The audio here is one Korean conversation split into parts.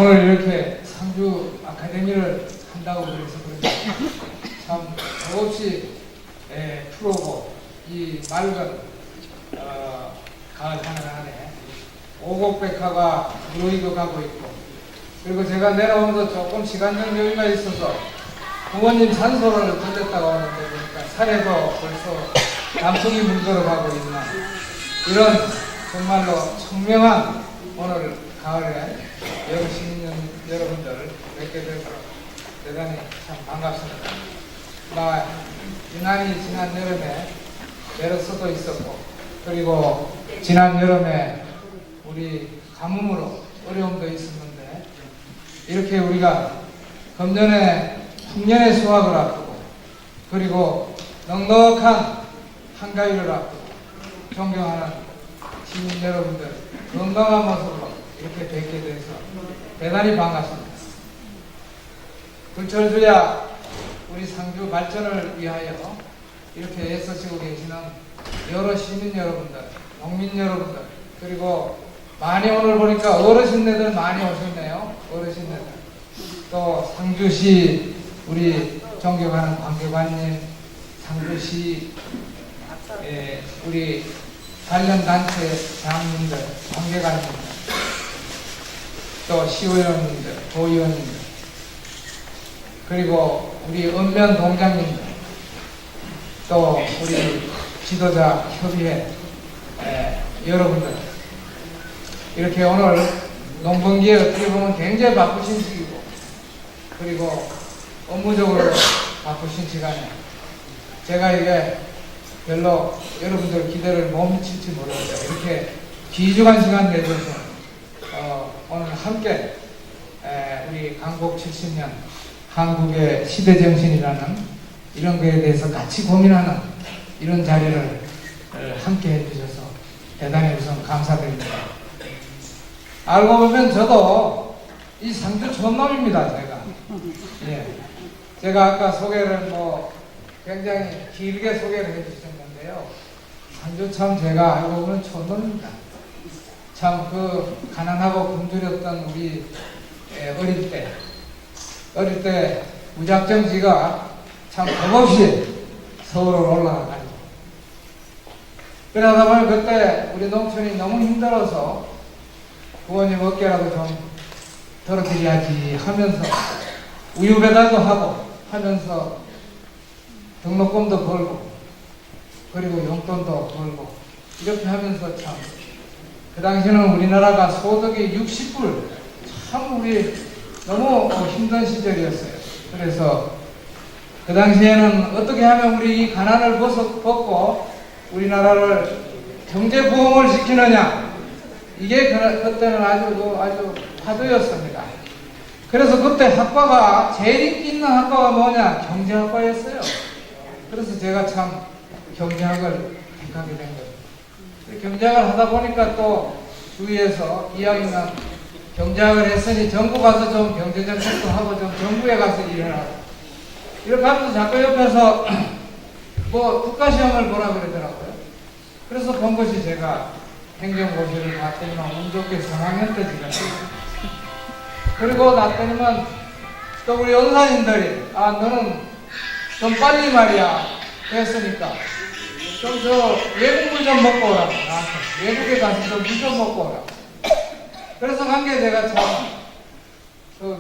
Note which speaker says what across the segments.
Speaker 1: 오늘 이렇게 상주 아카데미를 한다고 그래서 그런지 참 더없이 프로고 이 맑은 가을 하늘하네 오곡백화가 무르익어 가고 있고, 그리고 제가 내려오면서 조금 시간적 여유가 있어서 부모님 산소를 들렸다가 오는데 보니까 산에도 벌써 단풍이 물들어가고 있는 이런 정말로 청명한 오늘 가을에 여러 시민 여러분들을 뵙게 돼서 대단히 참 반갑습니다. 유난히 지난 여름에 메르스도 있었고, 그리고 지난 여름에 우리 가뭄으로 어려움도 있었는데, 이렇게 우리가 금년에 풍년의 수확을 앞두고, 그리고 넉넉한 한가위를 앞두고 존경하는 시민 여러분들 건강한 모습으로 이렇게 뵙게 돼서 대단히 반갑습니다. 불철주야 우리 상주 발전을 위하여 이렇게 애쓰시고 계시는 여러 시민 여러분들, 농민 여러분들, 그리고 많이 오늘 보니까 어르신네들 많이 오셨네요. 어르신네들. 또 상주시 우리 존경하는 관계관님, 상주시 우리 관련단체 장님들, 관계관님들, 또 시의원님들, 도의원님들, 그리고 우리 읍면 동장님들, 또 우리 지도자 협의회 여러분들, 이렇게 오늘 농번기에 어떻게 보면 굉장히 바쁘신 시기고, 그리고 업무적으로 바쁘신 시간에 제가 이게 별로 여러분들 기대를 못 미칠지 모르겠어요. 이렇게 귀중한 시간 내줘서 오늘 함께 우리 강복 70년 한국의 시대정신이라는 이런 거에 대해서 같이 고민하는 이런 자리를 함께 해주셔서 대단히 우선 감사드립니다. 알고 보면 저도 이 상주 촌놈입니다. 제가 제가 아까 소개를 굉장히 길게 소개를 해주셨는데요. 상주 참 제가 알고 보면 촌놈입니다. 참 그 가난하고 굶주렸던 우리 어릴 때 무작정지가 참 겁없이 서울로 올라가가지고, 그러다 보니 그때 우리 농촌이 너무 힘들어서 부모님 어깨라도 좀 덜어드려야지 하면서 우유 배달도 하고 하면서 등록금도 벌고, 그리고 용돈도 벌고, 이렇게 하면서 참 그 당시에는 우리나라가 소득이 60불, 참 우리 너무 힘든 시절이었어요. 그래서 그 당시에는 어떻게 하면 우리 이 가난을 벗고 우리나라를 경제 부흥을 시키느냐, 이게 그때는 아주 화두였습니다. 그래서 그때 학과가 제일 인기 있는 학과가 뭐냐, 경제학과였어요. 그래서 제가 참 경제학을 택하게 된 거예요. 경제학을 하다 보니까 또 주위에서 이야기는 경제학을 했으니 정부 가서 좀 경제정책도 하고 좀 정부에 가서 일을 하고, 이렇게 하면서 자꾸 옆에서 국가시험을 보라 그러더라고요. 그래서 본 것이 제가 행정고시를 봤더니만 운 좋게 3학년 때 지금, 그리고 났더니만 또 우리 연사님들이 너는 좀 빨리 말이야 했으니까 좀 외국물 좀 먹고 오라, 외국에 가서 좀 물 좀 먹고 오라. 그래서 간 게 제가 참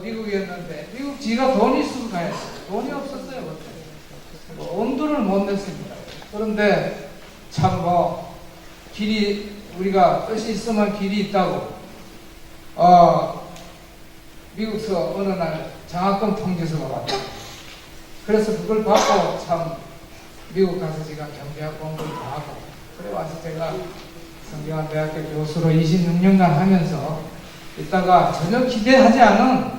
Speaker 1: 미국이었는데, 미국 지가 돈이 있으면 가야 돈이 없었어요. 그때 엄두를 못 냈습니다. 그런데 참 길이, 우리가 뜻이 있으면 길이 있다고 미국서 어느 날 장학금 통지서가 왔다. 그래서 그걸 받고 참 미국 가서 제가 경제학 공부를 다 하고, 그래 와서 제가 성균관대학교 교수로 26년간 하면서 이따가 전혀 기대하지 않은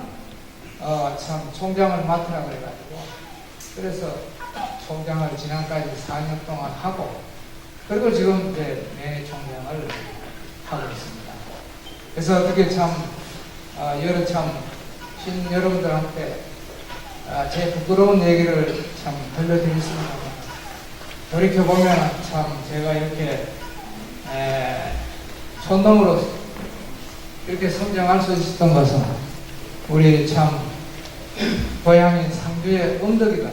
Speaker 1: 참 총장을 맡으라 그래가지고, 그래서 총장을 지난까지 4년 동안 하고, 그리고 지금 이제 내 총장을 하고 있습니다. 그래서 어떻게 참 여러 참 신 여러분들한테 제 부끄러운 얘기를 참 들려드리겠습니다. 돌이켜보면 참 제가 이렇게 촌놈으로 이렇게 성장할 수 있었던 것은 우리 참 고향인 상주의 언덕이다.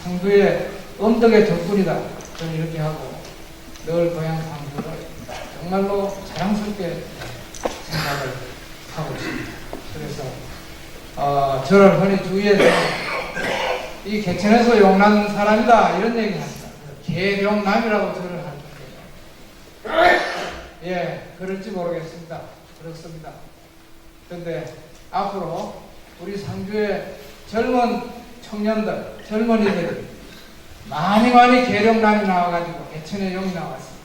Speaker 1: 상주의 언덕의 덕분이다. 저는 이렇게 하고 늘 고향 상주를 정말로 자랑스럽게 생각을 하고 있습니다. 그래서 저를 흔히 주위에서 이 개천에서 용난 사람이다 이런 얘기 합니다. 개룡남이라고 저를 하는데 예, 그럴지 모르겠습니다. 그렇습니다. 그런데 앞으로 우리 상주의 젊은 청년들, 젊은이들이 많이 계룡남이 나와가지고 개천의 용이 나왔습니다.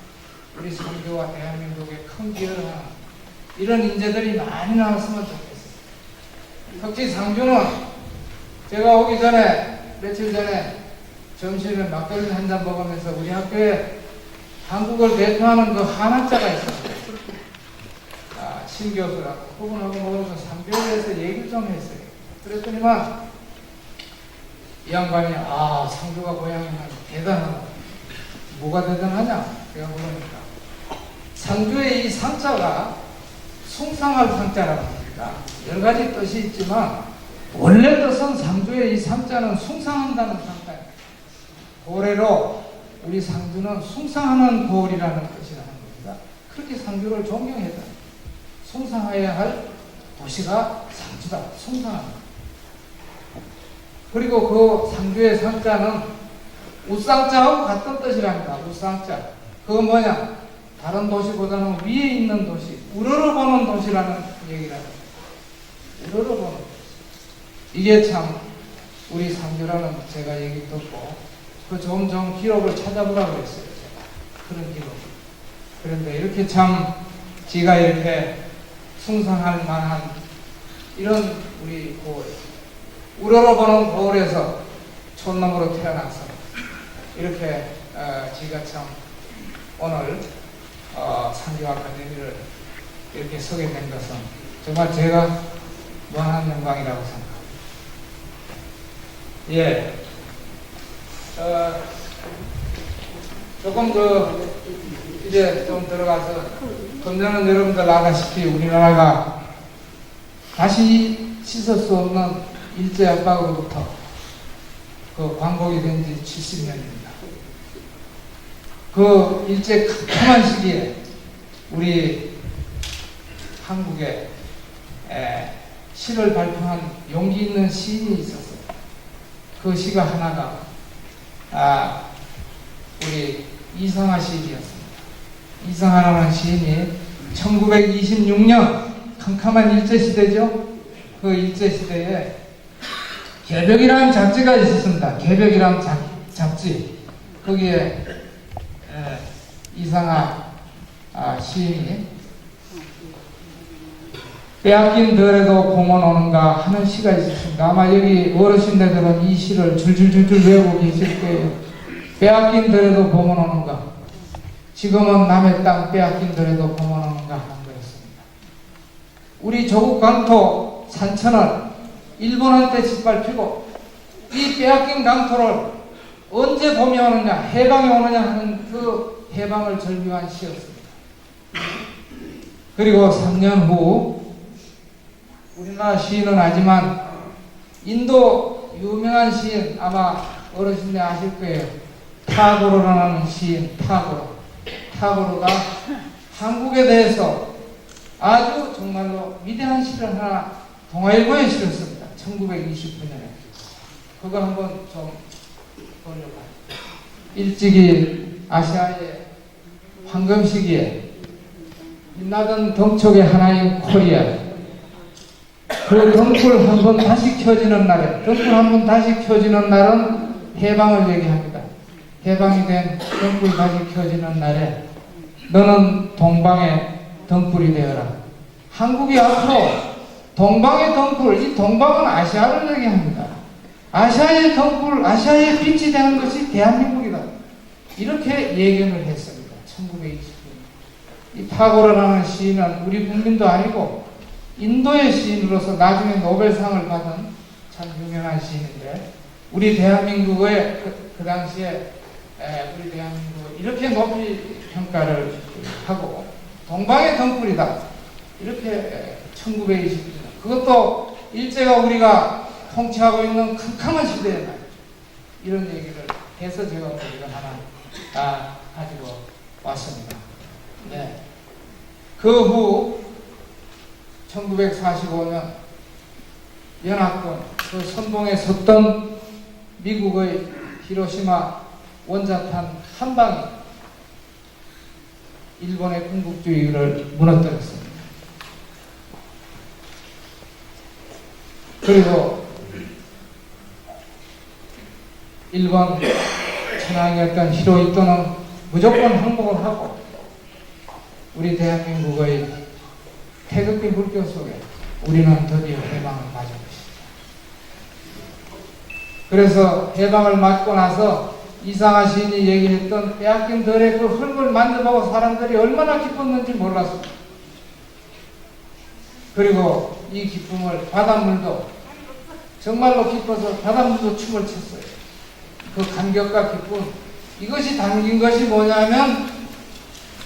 Speaker 1: 우리 상주와 대한민국에 큰 기여를 하는 이런 인재들이 많이 나왔으면 좋겠습니다. 특히 상주는 제가 오기 전에 며칠 전에 점심에 막걸리 한 잔 먹으면서 우리 학교에 한국을 대표하는 그 한학자가 있었어요. 신 교수라고 그분하고 먹으면서 상주에 대해서 얘기를 좀 했어요. 그랬더니만 이 양반이 상주가 고향이면 대단하다. 뭐가 대단하냐? 제가 물으니까 상주의 이 상자가 숭상할 상자라고 합니다. 여러 가지 뜻이 있지만 원래 뜻은 상주의 이 상자는 숭상한다는 상자입니다. 고래로 우리 상주는 숭상하는 고을이라는 뜻이라는 겁니다. 그렇게 상주를 존경했다. 숭상해야 할 도시가 상주다. 숭상합니다. 그리고 그 상주의 상자는 우상자하고 같은 뜻이랍니다. 우상자. 그건 뭐냐? 다른 도시보다는 위에 있는 도시, 우러러보는 도시라는 얘기랍니다. 우러러보는 도시. 이게 참 우리 상주라는 제가 얘기 듣고 그 좀 기록을 찾아보라고 했어요. 제가. 그런 기록. 그런데 이렇게 참 지가 이렇게 숭상할 만한 이런 우리 고을, 우러러보는 고을에서 촌놈으로 태어나서 이렇게 지가 참 오늘 상주 아카데미를 이렇게 서게 된 것은 정말 제가 무한한 영광이라고 생각합니다. 예. 조금 이제 좀 들어가서 금년은 여러분들 아다시피 우리나라가 다시 씻을 수 없는 일제 압박으로부터 그 광복이 된 지 70년입니다. 그 일제 캄캄한 시기에 우리 한국에 시를 발표한 용기 있는 시인이 있었어요. 그 시가 하나가 우리 이상하 시인이었습니다. 이상하라는 시인이 1926년 캄캄한 일제시대죠. 그 일제시대에 개벽이라는 잡지가 있었습니다. 개벽이라는 잡지. 거기에 이상하 시인이 빼앗긴 덜에도 공원 오는가 하는 시가 있었습니다. 아마 여기 어르신네들은 이 시를 줄줄줄줄 외우고 계실 거예요. 빼앗긴 덜에도 공원 오는가. 지금은 남의 땅 빼앗긴 덜에도 공원 오는가 하는 거였습니다. 우리 조국 강토 산천을 일본한테 짓밟히고 이 빼앗긴 강토를 언제 봄이 오느냐, 해방이 오느냐 하는 그 해방을 절규한 시였습니다. 그리고 3년 후 우리나라 시인은 아니지만 인도 유명한 시인, 아마 어르신들 아실 거예요. 타고르라는 시인, 타고르가 한국에 대해서 아주 정말로 위대한 시를 하나 동아일보에 실었습니다. 1929년에. 그거 한번 좀 보려고. 일찍이 아시아의 황금 시기에 빛나던 덩촉의 하나인 코리아, 그 등불 한번 다시 켜지는 날에, 등불 한번 다시 켜지는 날은 해방을 얘기합니다. 해방이 된 등불 다시 켜지는 날에 너는 동방의 등불이 되어라. 한국이 앞으로 동방의 등불, 이 동방은 아시아를 얘기합니다. 아시아의 등불, 아시아의 빛이 되는 것이 대한민국이다. 이렇게 예견을 했습니다. 1920년. 이 타고르라는 시인은 우리 국민도 아니고 인도의 시인으로서 나중에 노벨상을 받은 참 유명한 시인인데, 우리 대한민국의 그 당시에 우리 대한민국을 이렇게 높이 평가를 하고 동방의 등불이다. 이렇게 1920년. 그것도 일제가 우리가 통치하고 있는 캄캄한 시대에 말 이런 얘기를 해서 제가 오늘 이거 하나 가지고 왔습니다. 네. 그 후 1945년 연합군 그 선봉에 섰던 미국의 히로시마 원자탄 한 방이 일본의 군국주의를 무너뜨렸습니다. 그리고 일본 천황이었던 히로히토는 무조건 항복을 하고 우리 대한민국의 태극기 물결 속에 우리는 드디어 해방을 맞은 것입니다. 그래서 해방을 맞고 나서 이상하 시인이 얘기했던 빼앗긴 덜의 그 흙을 만져보고 사람들이 얼마나 기뻤는지 몰랐습니다. 그리고 이 기쁨을 바닷물도 정말로 기뻐서 바닷물도 춤을 췄어요. 그 감격과 기쁨, 이것이 담긴 것이 뭐냐면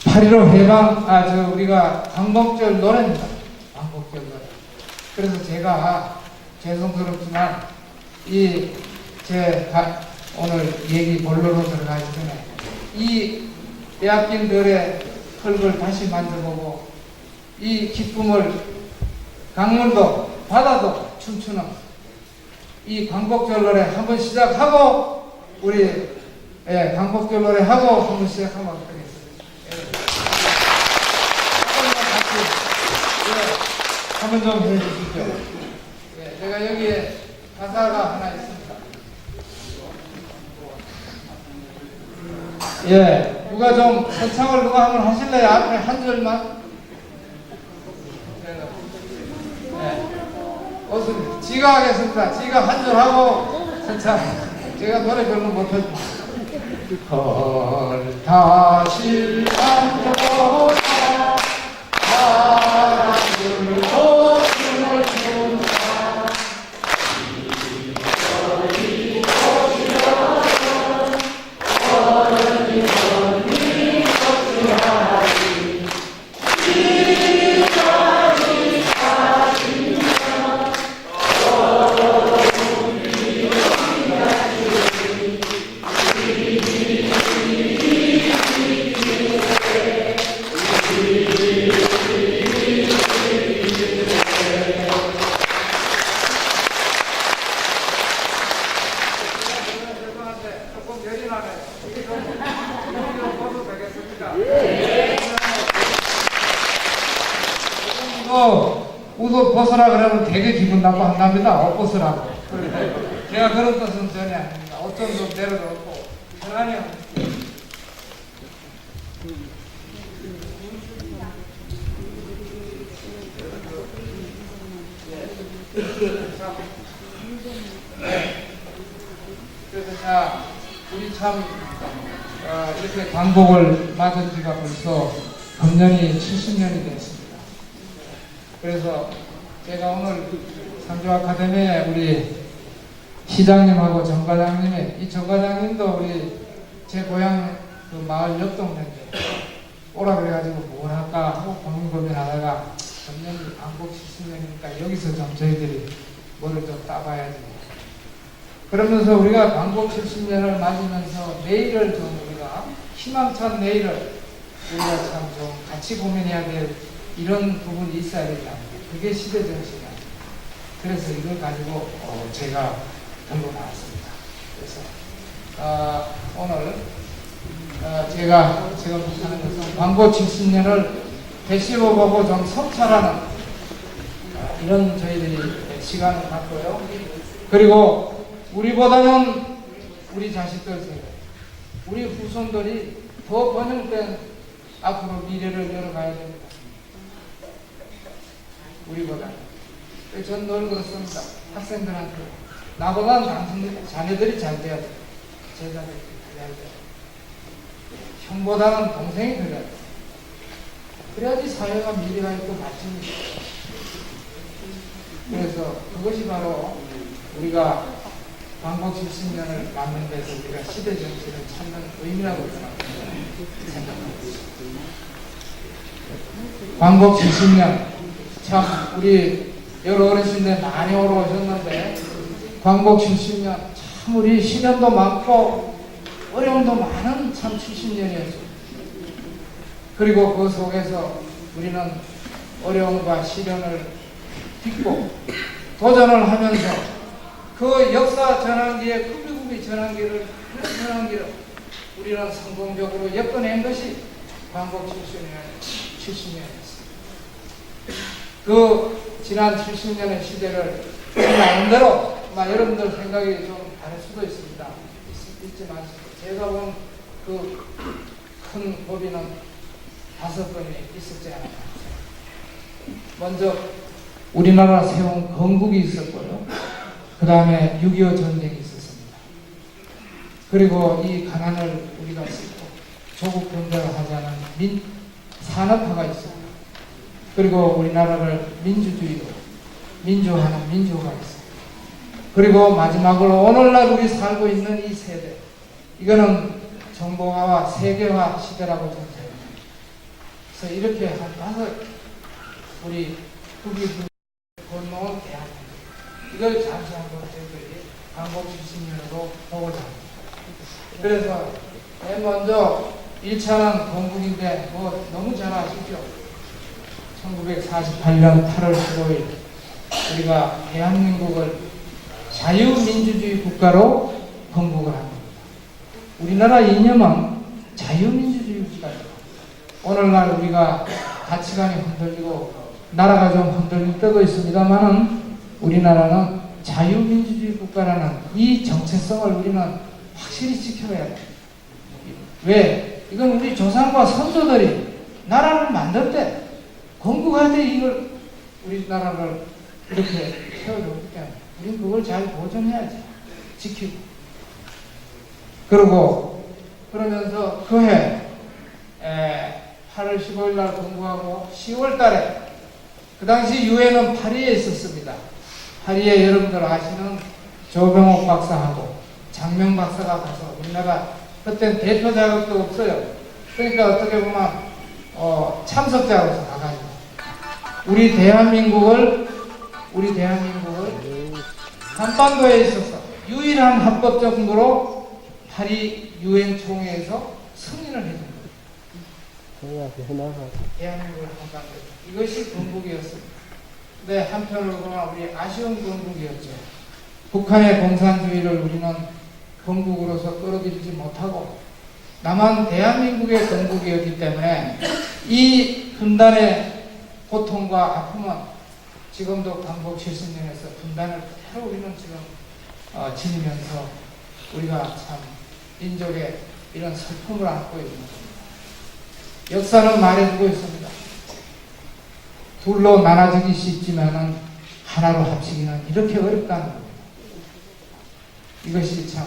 Speaker 1: 8.15 해방, 우리가 광복절 노래입니다. 광복절 노래. 그래서 제가 죄송스럽지만 오늘 얘기 본론으로 들어가기 전에 이 빼앗긴 덜의 흙을 다시 만져보고 이 기쁨을 강물도 바다도 춤추는 이 광복절 노래 한번 시작하고 우리 광복절 노래 하고 한번 시작하면 어떻겠습니까? 한번 좀 해주시죠. 제가 여기에 가사가 하나 있습니다. 누가 좀 선창을 누가 한번 하실래요? 앞에 한 줄만. 지가 하겠습니다. 지가 한 줄 하고 선창. 제가 노래 별로 못하죠. 다시 안보다 바람들고 춤을 춘다. 옷 벗으라 그러면 되게 기분 나빠 한답니다. 옷 벗으라고. 제가 그런 뜻은 전혀 아닙니다. 어떤 좀 내려놓고 편안히 합니다. 그래서 우리 참 이렇게 광복을 맞은 지가 벌써 금년이 70년이 됐습니다. 그래서 제가 오늘 상조 아카데미에 우리 시장님하고 정 과장님이, 이 정 과장님도 우리 제 고향 그 마을 옆 동네인데 오라 그래가지고 뭘 할까 하고 고민하다가 금년이 광복 70년이니까 여기서 좀 저희들이 뭐를 좀 따봐야지. 그러면서 우리가 광복 70년을 맞으면서 내일을 좀 우리가 희망찬 내일을 우리가 참 좀 같이 고민해야 될 이런 부분이 있어야 되지 않나. 그게 시대정신이야. 그래서 이걸 가지고 제가 들고 나왔습니다. 그래서 오늘 제가 지금 하는 것은 광복 70년을 되씹어보고 좀 성찰하는 이런 저희들이 시간을 갖고요. 그리고 우리보다는 우리 자식들 세대, 우리 후손들이 더 번영된 앞으로 미래를 열어가야 됩니다. 우리보다. 전 늘 그렇습니다. 학생들한테 나보다는 당신 자네들이 잘 돼야 돼. 제자들이 잘 돼야 돼. 형보다는 동생이 그래야 돼. 그래야지 사회가 미래가 있고 발전이 돼. 그래서 그것이 바로 우리가 광복 70년을 맞는 데서 우리가 시대 정신을 찾는 의미라고 생각하고 있습니다. 광복 70년 참 우리 여러 어르신들 많이 오러 오셨는데 광복 70년 참 우리 시련도 많고 어려움도 많은 참 70년이었죠. 그리고 그 속에서 우리는 어려움과 시련을 딛고 도전을 하면서 그 역사 전환기의 구비구비 전환기를 그런 전환기를 우리는 성공적으로 엮어낸 것이 광복 70년이었습니다. 그 지난 70년의 시대를 나름대로 여러분들 생각이 좀 다를 수도 있습니다. 있지만 제가 본 그 큰 고비는 5번이 있었지 않았나. 먼저 우리나라 세운 건국이 있었고요. 그 다음에 6.25 전쟁이 있었습니다. 그리고 이 가난을 우리가 씻고 조국 경제를 하자는 산업화가 있습니다. 그리고 우리나라를 민주주의로 민주화하는 민주화가 있습니다. 그리고 마지막으로 오늘날 우리 살고 있는 이 세대, 이거는 정보화와 세계화 시대라고 저는 생각합니다. 그래서 이렇게 한 5 우리 국이 건너온 대한민국, 이걸 잠시 한번 저희들이 광복 70년으로 보고자 합니다. 그래서 맨 먼저 1차는 건국인데 너무 잘 아시죠? 1948년 8월 15일 우리가 대한민국을 자유민주주의 국가로 건국을 합니다. 우리나라 이념은 자유민주주의 국가입니다. 오늘날 우리가 가치관이 흔들리고 나라가 좀 흔들릴 때도 있습니다만은 우리나라는 자유민주주의 국가라는 이 정체성을 우리는 확실히 지켜야 돼요. 왜? 이건 우리 조상과 선조들이 나라를 만들 때 건국할 때 이걸 우리나라를 이렇게 세워줬기 때문에 우리는 그걸 잘 보존해야지. 지키고. 그러면서 그해 8월 15일 날 건국하고 10월 달에 그 당시 유엔은 파리에 있었습니다. 파리에 여러분들 아시는 조병옥 박사하고 장명 박사가 가서 우리나라 그때는 대표 자격도 없어요. 그러니까 어떻게 보면 참석자로서 가가지고 우리 대한민국을 한반도에 있어서 유일한 합법 정부로 파리 유엔 총회에서 승인을 해준 거예요. 대한민국을 한반도. 이것이 건국이었습니다. 근데 한편으로 보면 우리 아쉬운 건국이었죠. 북한의 공산주의를 우리는 건국으로서 끌어들이지 못하고 남한 대한민국의 건국이었기 때문에 이 분단의 고통과 아픔은 지금도 광복 70년에서 분단을 그대로 우리는 지금 지니면서 우리가 참 민족의 이런 슬픔을 안고 있는 겁니다. 역사는 말해주고 있습니다. 둘로 나눠지기 쉽지만은 하나로 합치기는 이렇게 어렵다는 겁니다. 이것이 참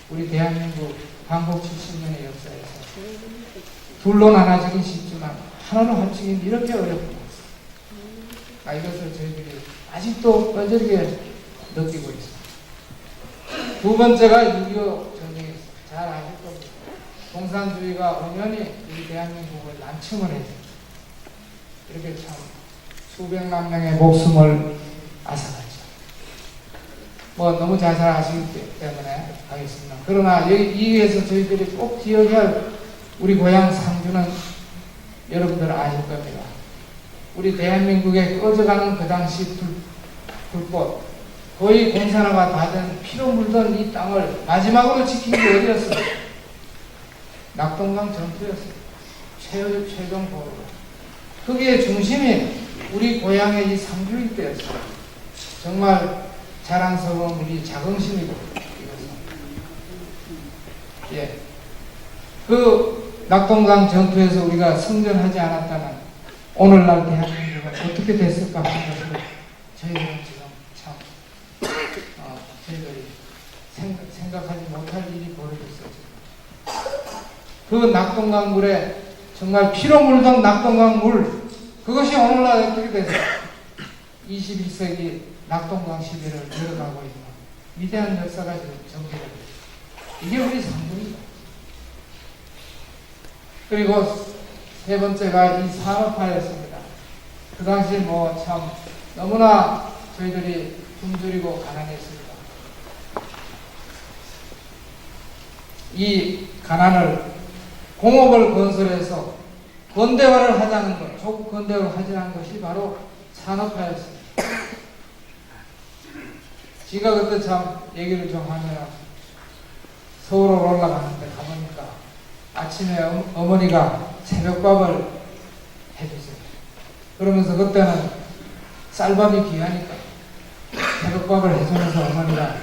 Speaker 1: 우리 대한민국 광복 70년의 역사에서 둘로 나눠지기 쉽지만 하나로 합치기는 이렇게 어렵다. 이것을 저희들이 아직도 뼈저리게 느끼고 있습니다. 두 번째가 6.25 전쟁입니다. 잘 아실 겁니다. 공산주의가 엄연히 우리 대한민국을 난침을 했습니다. 이렇게 참 수백만 명의 목숨을 앗아갔죠. 너무 잘 아시기 때문에 하겠습니다. 그러나 여기에서 저희들이 꼭 기억해야 할 우리 고향 상주는 여러분들 아실 겁니다. 우리 대한민국에 꺼져가는 그 당시 불꽃, 거의 공산화가 다 된 피로 물던 이 땅을 마지막으로 지킨 게 어디였어요? 낙동강 전투였어요. 최종 보루. 거기에 중심이 우리 고향의 이 상주일 때였어요. 정말 자랑스러운 우리 자긍심이고, 이것은. 그 낙동강 전투에서 우리가 승전하지 않았다면 오늘날 대한민국은 어떻게 됐을까 하는 것을 저희들은 지금 참 저희들이 생각하지 못할 일이 벌어졌어요. 그 낙동강 물에 정말 피로 물던 낙동강 물, 그것이 오늘날 어떻게 됐어요? 21세기 낙동강 시대를 이어가고 있는 위대한 역사가 지금 전개되고 있습니다. 이게 우리 상징입니다. 그리고 세 번째가 이 산업화였습니다. 그 당시 참 너무나 저희들이 굶주리고 가난했습니다. 이 가난을 공업을 건설해서 근대화를 하자는 것, 조국 근대화를 하자는 것이 바로 산업화였습니다. 제가 그때 참 얘기를 좀 하면 서울로 올라가는데 가보니까 아침에 어머니가 새벽밥을 해주세요. 그러면서 그때는 쌀밥이 귀하니까 새벽밥을 해주면서 어머니가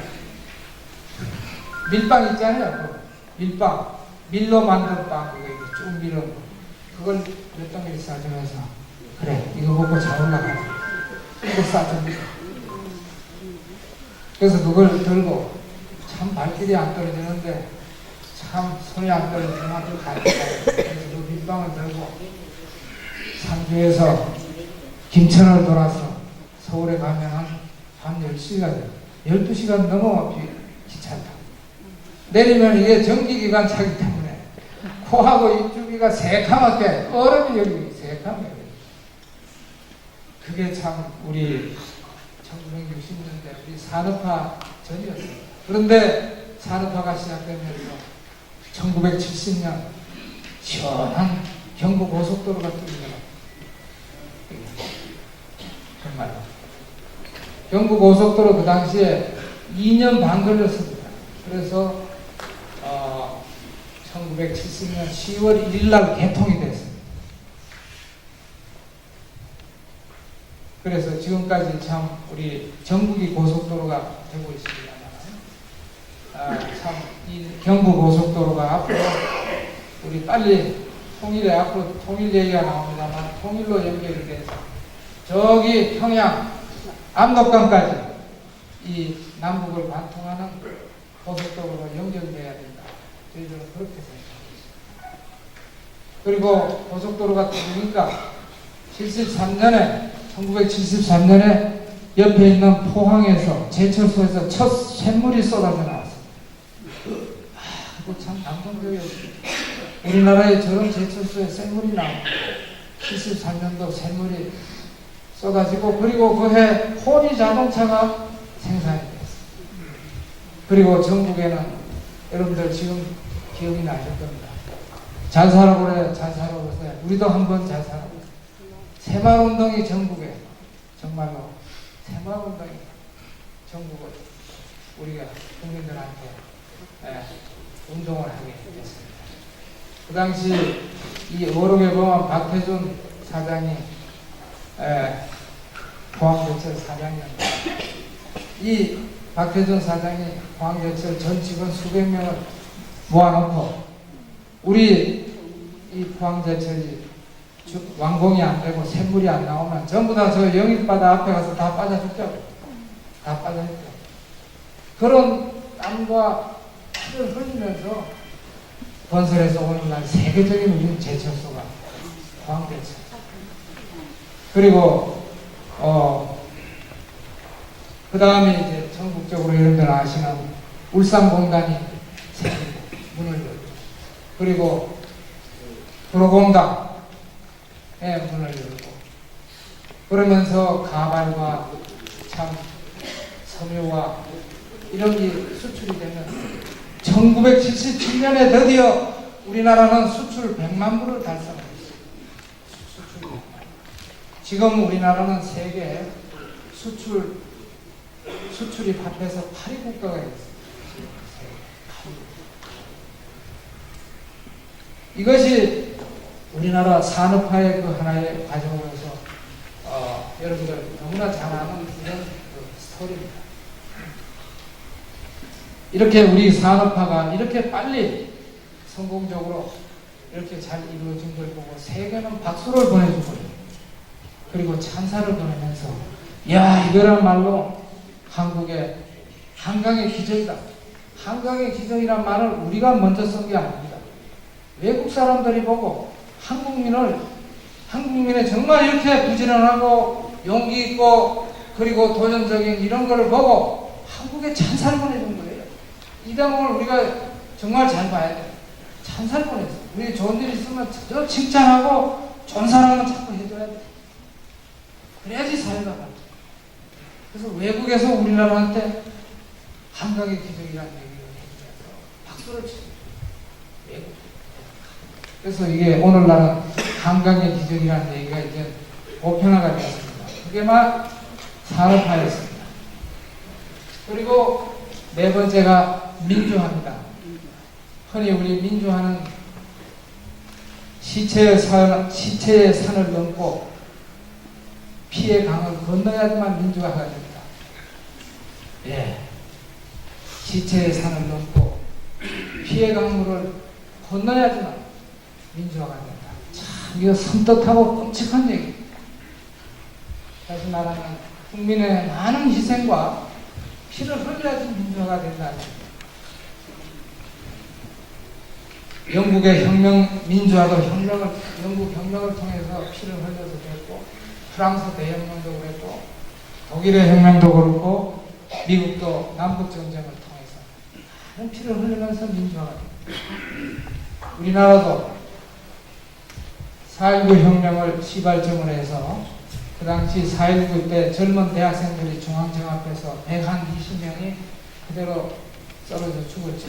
Speaker 1: 밀빵 있잖아요. 밀빵, 밀로 만든 빵, 그거 이렇게 쭉 밀어 그걸 몇 덩어리 싸주면서 그래 이거 먹고 잘 올라가라 이거 싸줍니다. 그래서 그걸 들고 참 발길이 안 떨어지는데 참 손이 안 떨어지지만 그 가니까요. 그래서 그 밀빵을 들고 상주에서 김천을 돌아서 서울에 가면 한 10시간, 12시간 넘어 기차 타고 내리면 이게 전기기관 차기 때문에 코하고 입주기가 새카맣게 얼음이 여기 새카맣게 그게 참 우리 1960년대 우리 산업화 전이었어요. 그런데 산업화가 시작되면서 1970년 시원한 경부고속도로가 뚫리더라고요. 정말 경부고속도로 그 당시에 2년 반 걸렸습니다. 그래서 1970년 10월 1일 날 개통이 됐습니다. 그래서 지금까지 참 우리 전국이 고속도로가 되고 있습니다만 참 이 경부고속도로가 앞으로 우리 빨리 통일에 앞으로 통일 얘기가 나옵니다만 통일로 연결이 돼서 저기 평양 압록강까지 이 남북을 관통하는 고속도로가 연결돼야 된다. 저희들은 그렇게 생각합니다. 그리고 고속도로가 뚫리니까 1973년에 옆에 있는 포항에서 제철소에서 첫 샘물이 쏟아져 나왔어요. 그거 참 감동적이었어요. 우리나라에 저런 제철소에 샘물이 나오고 73년도 샘물이 쏟아지고 그리고 그해 호니 자동차가 생산이 됐어요. 그리고 전국에는 여러분들 지금 기억이 나실 겁니다. 잘 살아고 그래, 잘 살아고 그래. 우리도 한번 잘 살아고. 새마을운동이 전국에 정말로 새마을운동이 전국을 우리가 국민들한테 운동을 하게 됐습니다. 그 당시 이 어록에 보면 박태준 사장이 포항제철 사장이었는데 이 박태준 사장이 포항제철 전 직원 수백 명을 모아놓고 우리 이 포항제철이 완공이 안 되고 샘물이 안 나오면 전부 다 저 영일바다 앞에 가서 다 빠져 죽자고. 다 빠져 죽자고. 그런 땀과 피를 흘리면서 건설해서 오늘날 세계적인 우리 제철소가 포항제철. 그리고 그 다음에 이제 전국적으로 여러분들 아시는 울산공단이 생기고 문을 열고 그리고 도로공단에 문을 열고 그러면서 가발과 참 섬유와 이런 게 수출이 되면 1977년에 드디어 우리나라는 수출 100만 부를 달성했어요. 지금 우리나라는 세계 수출이 합해서 8위 국가가 있어요. 이것이 우리나라 산업화의 그 하나의 과정으로서 여러분들 너무나 잘 아는 이런 그 스토리입니다. 이렇게 우리 산업화가 이렇게 빨리 성공적으로 이렇게 잘 이루어진 걸 보고 세계는 박수를 보내주고요. 그리고 찬사를 보내면서 야 이거란 말로 한국의 한강의 기적이다. 한강의 기적이란 말을 우리가 먼저 쓴 게 아닙니다. 외국 사람들이 보고 한국민의 정말 이렇게 부지런하고 용기 있고 그리고 도전적인 이런 거를 보고 한국에 찬사를 보내준 거예요. 이 대목을 우리가 정말 잘 봐야 돼요. 찬사를 보내줘요. 우리 좋은 일 있으면 저 칭찬하고 좋은 사람은 자꾸 해줘야 돼. 그래야지 사회가 가죠. 그래서 외국에서 우리나라한테 한강의 기적이라는 얘기를 해주면서 박수를 치죠. 외국. 그래서 이게 오늘날은 한강의 기적이라는 얘기가 이제 보편화가 되었습니다. 그게 막 산업화였습니다. 그리고 네 번째가 민주화입니다. 흔히 우리 민주화는 시체의 산을 넘고 피의 강을 건너야지만 민주화가 됩니다. 예. 시체의 산을 넘고 피의 강물을 건너야지만 민주화가 된다. 참, 이거 섬뜩하고 끔찍한 얘기입니다. 다시 말하면 국민의 많은 희생과 피를 흘려야지 민주화가 된다는 얘기입니다. 영국의 민주화도 영국 혁명을 통해서 피를 흘려서 됐고, 프랑스 대혁명도 그랬고, 독일의 혁명도 그렇고, 미국도 남북전쟁을 통해서 많은 피를 흘리면서 민주화가 됩니다. 우리나라도 4.19 혁명을 시발점으로 해서 그 당시 4.19 때 젊은 대학생들이 중앙청 앞에서 120명이 그대로 썰어져 죽었죠.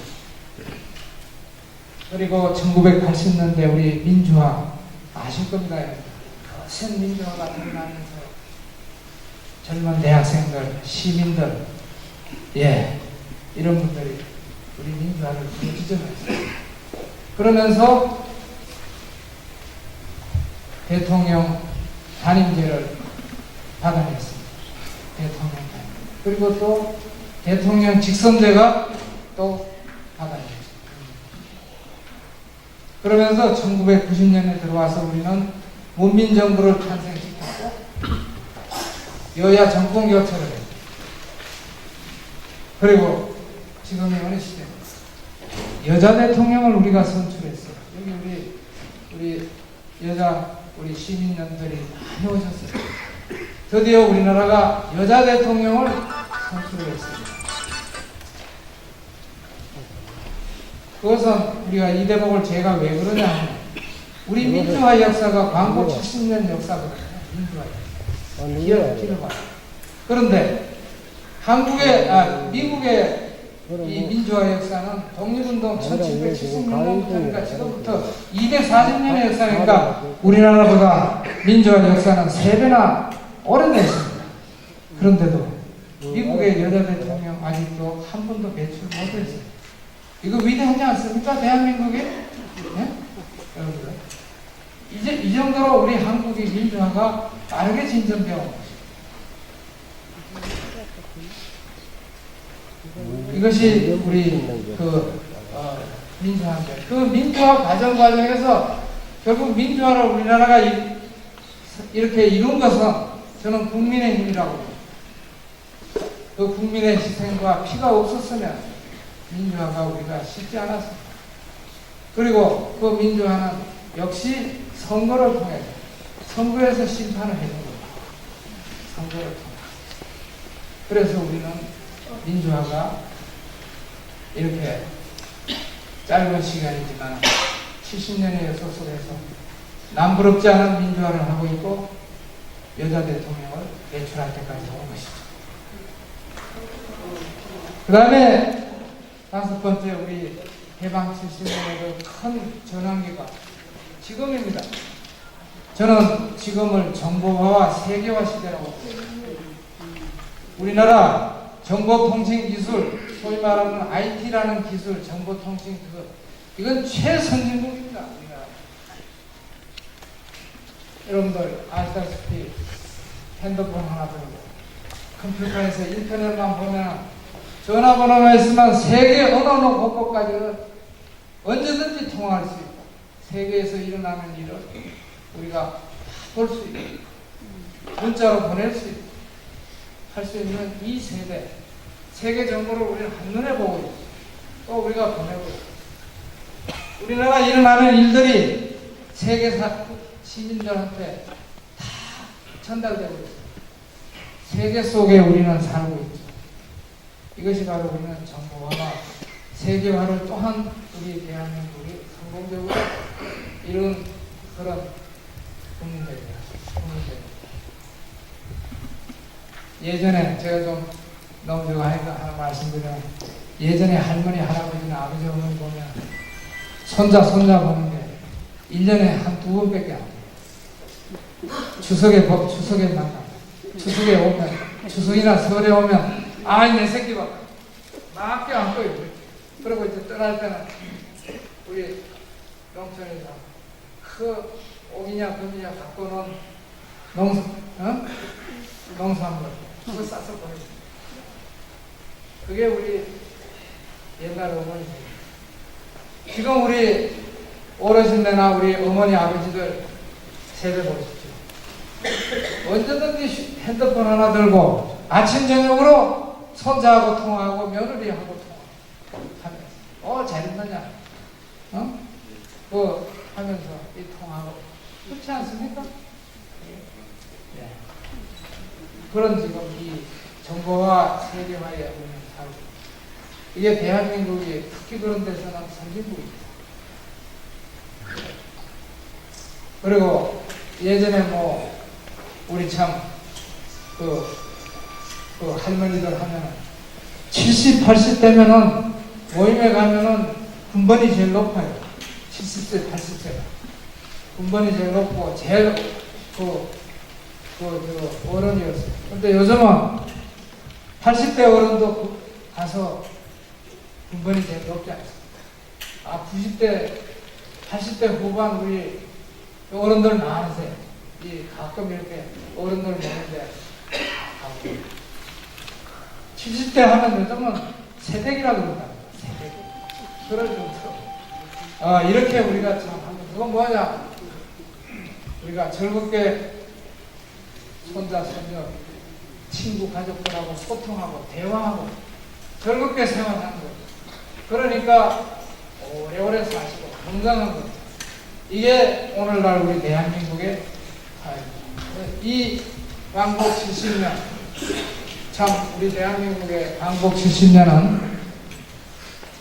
Speaker 1: 그리고 1980년대 우리 민주화 아실 겁니다. 거센 민주화가 일어나면서 젊은 대학생들, 시민들, 예, 이런 분들이 우리 민주화를 지정했어요. 그러면서 대통령 단임제를 받아냈습니다. 대통령 단임. 그리고 또 대통령 직선제가 또 받아냈습니다. 그러면서 1990년에 들어와서 우리는 문민정부를 탄생시켰고 여야 정권 교체를 했고, 그리고 지금이 어느 시대입니다. 여자 대통령을 우리가 선출했어요. 여기 우리 여자 우리 시민년들이 많이 오셨어요. 드디어 우리나라가 여자 대통령을 선출했습니다. 그것은 우리가 이 대목을 제가 왜 그러냐 하면 우리 민주화 역사가 광고 70년 역사거든요. 민주화 역사. 기를 봐요. 그런데 미국의 이 민주화 역사는 독립운동 1776년부터니까 지금부터 240년의 역사니까 우리나라보다 민주화 역사는 3배나 오래됐습니다. 그런데도 미국의 여자 대통령 아직도 한 번도 배출 못했어요. 이거 위대하지 않습니까? 대한민국이? 네? 여러분들. 이제 이 정도로 우리 한국의 민주화가 빠르게 진전되어 온 것입니다. 이것이 우리 민주화인데, 그 민주화 과정에서 결국 민주화를 우리나라가 이렇게 이룬 것은 저는 국민의 힘이라고 봅니다. 그 국민의 희생과 피가 없었으면 민주화가 우리가 쉽지 않았습니다. 그리고 그 민주화는 역시 선거를 통해서 선거에서 심판을 해준 겁니다. 선거를 통해. 그래서 우리는 민주화가 이렇게 짧은 시간이지만 70년의 소설에서 남부럽지 않은 민주화를 하고 있고 여자 대통령을 배출할 때까지 온 것이죠. 그 다음에 5번째, 우리 해방 70년의 큰 전환기가 지금입니다. 저는 지금을 정보화와 세계화 시대라고 봅니다. 우리나라 정보통신기술, 소위 말하는 IT라는 기술, 정보통신 기술, 이건 최선진국입니다. 우리나라. 여러분들 아시다시피 핸드폰 하나 들고 컴퓨터에서 인터넷만 보면 전화번호가 있으면 세계 어느 곳까지는 언제든지 통화할 수 있고, 세계에서 일어나는 일을 우리가 볼 수 있고, 문자로 보낼 수 있고, 할 수 있는 이 세대, 세계 정보를 우리는 한눈에 보고 있고, 또 우리가 보내고 있고, 우리나라 일어나는 일들이 세계 시민들한테 다 전달되고 있습니다. 세계 속에 우리는 살고 있죠. 이것이 바로 우리는 정보화와 세계화를 또한 우리 대한민국이 성공적으로 이룬 그런 국민들입니다. 예전에 제가 좀 너무 저거 하나 말씀드리면, 예전에 할머니, 할아버지나 아버지, 어머니 보면 손자 보는 게 1년에 한 2번밖에 안 돼요. 추석에 만나. 추석에 오면, 추석이나 설에 오면, 아이, 내 새끼 봐. 막 껴안고 있고. 그리고 이제 떠날 때는 우리 농촌에서 그 옥이냐 금이냐 갖고 놓은 농산물 그거 싸서 보내줍니다. 그게 우리 옛날 어머니들. 지금 우리 어르신들이나 우리 어머니 아버지들 세대 보십시오. 언제든지 핸드폰 하나 들고 아침 저녁으로 손자하고 통화하고 며느리하고 통화하면서 잘했느냐 하면서 이 통화하고 그렇지 않습니까? 예. 그런 지금 이 정보화 세계화에 우리는 살고, 이게 대한민국이 특히 그런 데서는 선진국입니다. 그리고 예전에 우리 참 그 할머니들 하면은 70, 80대면은 모임에 가면은 군번이 제일 높아요. 70세, 80세가. 군번이 제일 높고 제일 어른이었어요. 근데 요즘은 80대 어른도 가서 군번이 제일 높지 않습니다. 90대, 80대 후반 우리 어른들 많으세요. 가끔 이렇게 어른들 보는데 70대 하면 요즘은 세댁이라고 그런답니다. 세댁. 그럴 정도로. 이렇게 우리가 참 하면, 그건 뭐냐? 우리가 즐겁게 손자, 손녀, 친구, 가족들하고 소통하고, 대화하고, 즐겁게 생활하는 거죠. 그러니까, 오래오래 사시고, 건강한 거죠. 이게 오늘날 우리 대한민국의 이 광복 70년, 참 우리 대한민국의 광복 70년은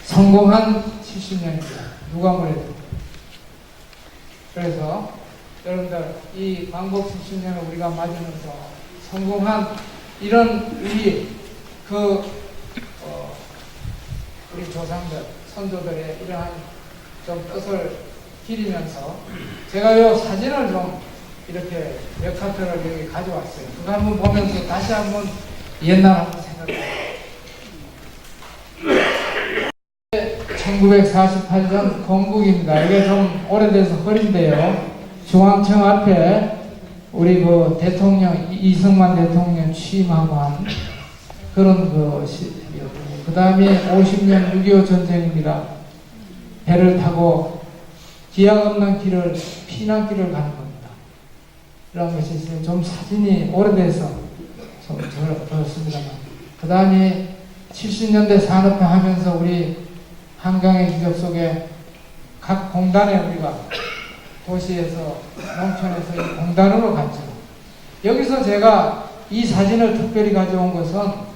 Speaker 1: 성공한 70년입니다. 누가 뭐래도. 그래서 여러분들 이 광복 70년을 우리가 맞으면서 성공한 이런 우리 우리 조상들, 선조들의 이러한 좀 뜻을 기리면서 제가 요 사진을 좀 이렇게 몇 카트를 여기 가져왔어요. 그거 한번 보면서 다시 한번 옛날 한번 생각해요. 1948년 건국입니다. 이게 좀 오래돼서 흐린데요. 중앙청 앞에 우리 대통령, 이승만 대통령 취임하고 한 그런 그 다음에 50년 6.25 전쟁입니다. 배를 타고 기약 없는 길을, 피난길을 가는 겁니다. 이런 것이 있어요. 좀 사진이 오래돼서 좀 그렇습니다만. 그 다음에 70년대 산업화 하면서 우리 한강의 기적 속에 각 공단에 우리가 도시에서, 농촌에서 이 공단으로 갔죠. 여기서 제가 이 사진을 특별히 가져온 것은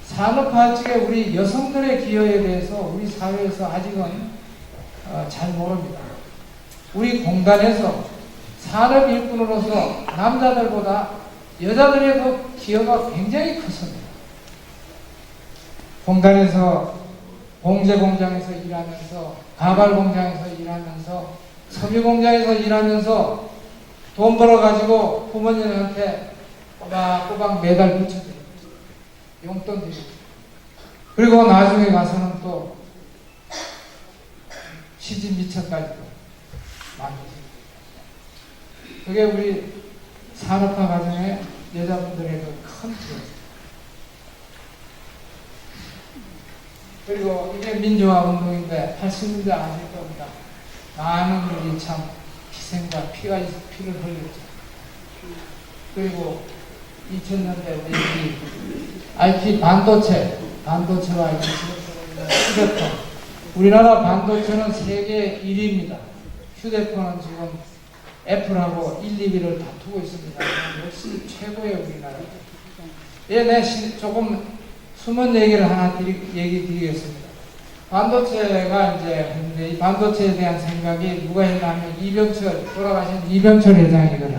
Speaker 1: 산업화 쪽에 우리 여성들의 기여에 대해서 우리 사회에서 아직은 잘 모릅니다. 우리 공단에서 산업 일꾼으로서 남자들보다 여자들의 그 기여가 굉장히 컸습니다. 공단에서 봉제 공장에서 일하면서, 가발 공장에서 일하면서, 섬유 공장에서 일하면서 돈 벌어가지고 부모님한테 꼬박꼬박 매달 붙여드립니다. 용돈 드립니다. 그리고 나중에 가서는 또 시집 미처까지 만드십니다. 그게 우리 산업화 과정의 여자분들의 큰 기여입니다. 그리고 이게 민주화 운동인데 80년대 아실 겁니다. 많은 분이 참 희생과 피를 흘렸죠. 그리고 2000년대 우리 IT 반도체와 휴대폰. 우리나라 반도체는 세계 1위입니다. 휴대폰은 지금 애플하고 1, 2위를 다투고 있습니다. 역시 최고의 우리나라입니다. 네, 조금 숨은 얘기를 하나 얘기 드리겠습니다. 반도체가 이제, 이 반도체에 대한 생각이 누가 했냐면 돌아가신 이병철 회장이 그걸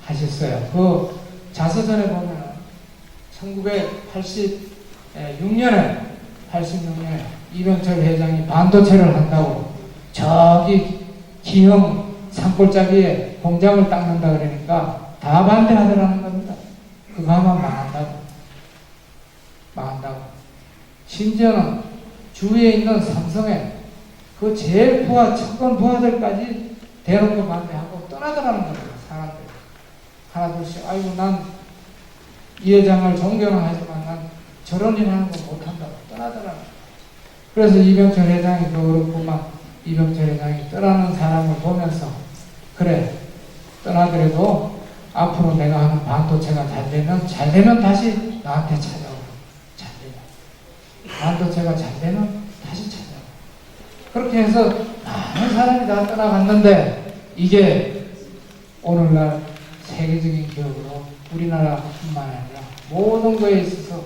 Speaker 1: 하셨어요. 그 자서전에 보면 1986년에 이병철 회장이 반도체를 한다고 저기 기흥 산골짜기에 공장을 닦는다 그러니까 다 반대하더라는 겁니다. 그거 하면 망한다고. 심지어는 주위에 있는 삼성에 그 제일 척은 부하들까지 대놓고 반대하고 떠나더라는 겁니다. 사람들 하나둘씩 아이고 난 이 회장을 존경은 하지만 난 저런 일 하는 거 못한다고 떠나더라는 거예요. 그래서 이병철 회장이 그렇구만. 이병철 회장이 떠나는 사람을 보면서 그래 떠나더라도 앞으로 내가 하는 반도체가 잘 되면 다시 나한테 찾아오고 반도체가 잘 되면 다시 찾아오고 그렇게 해서 많은 사람이 다 떠나갔는데 이게 오늘날 세계적인 기업으로 우리나라뿐만 아니라 모든 거에 있어서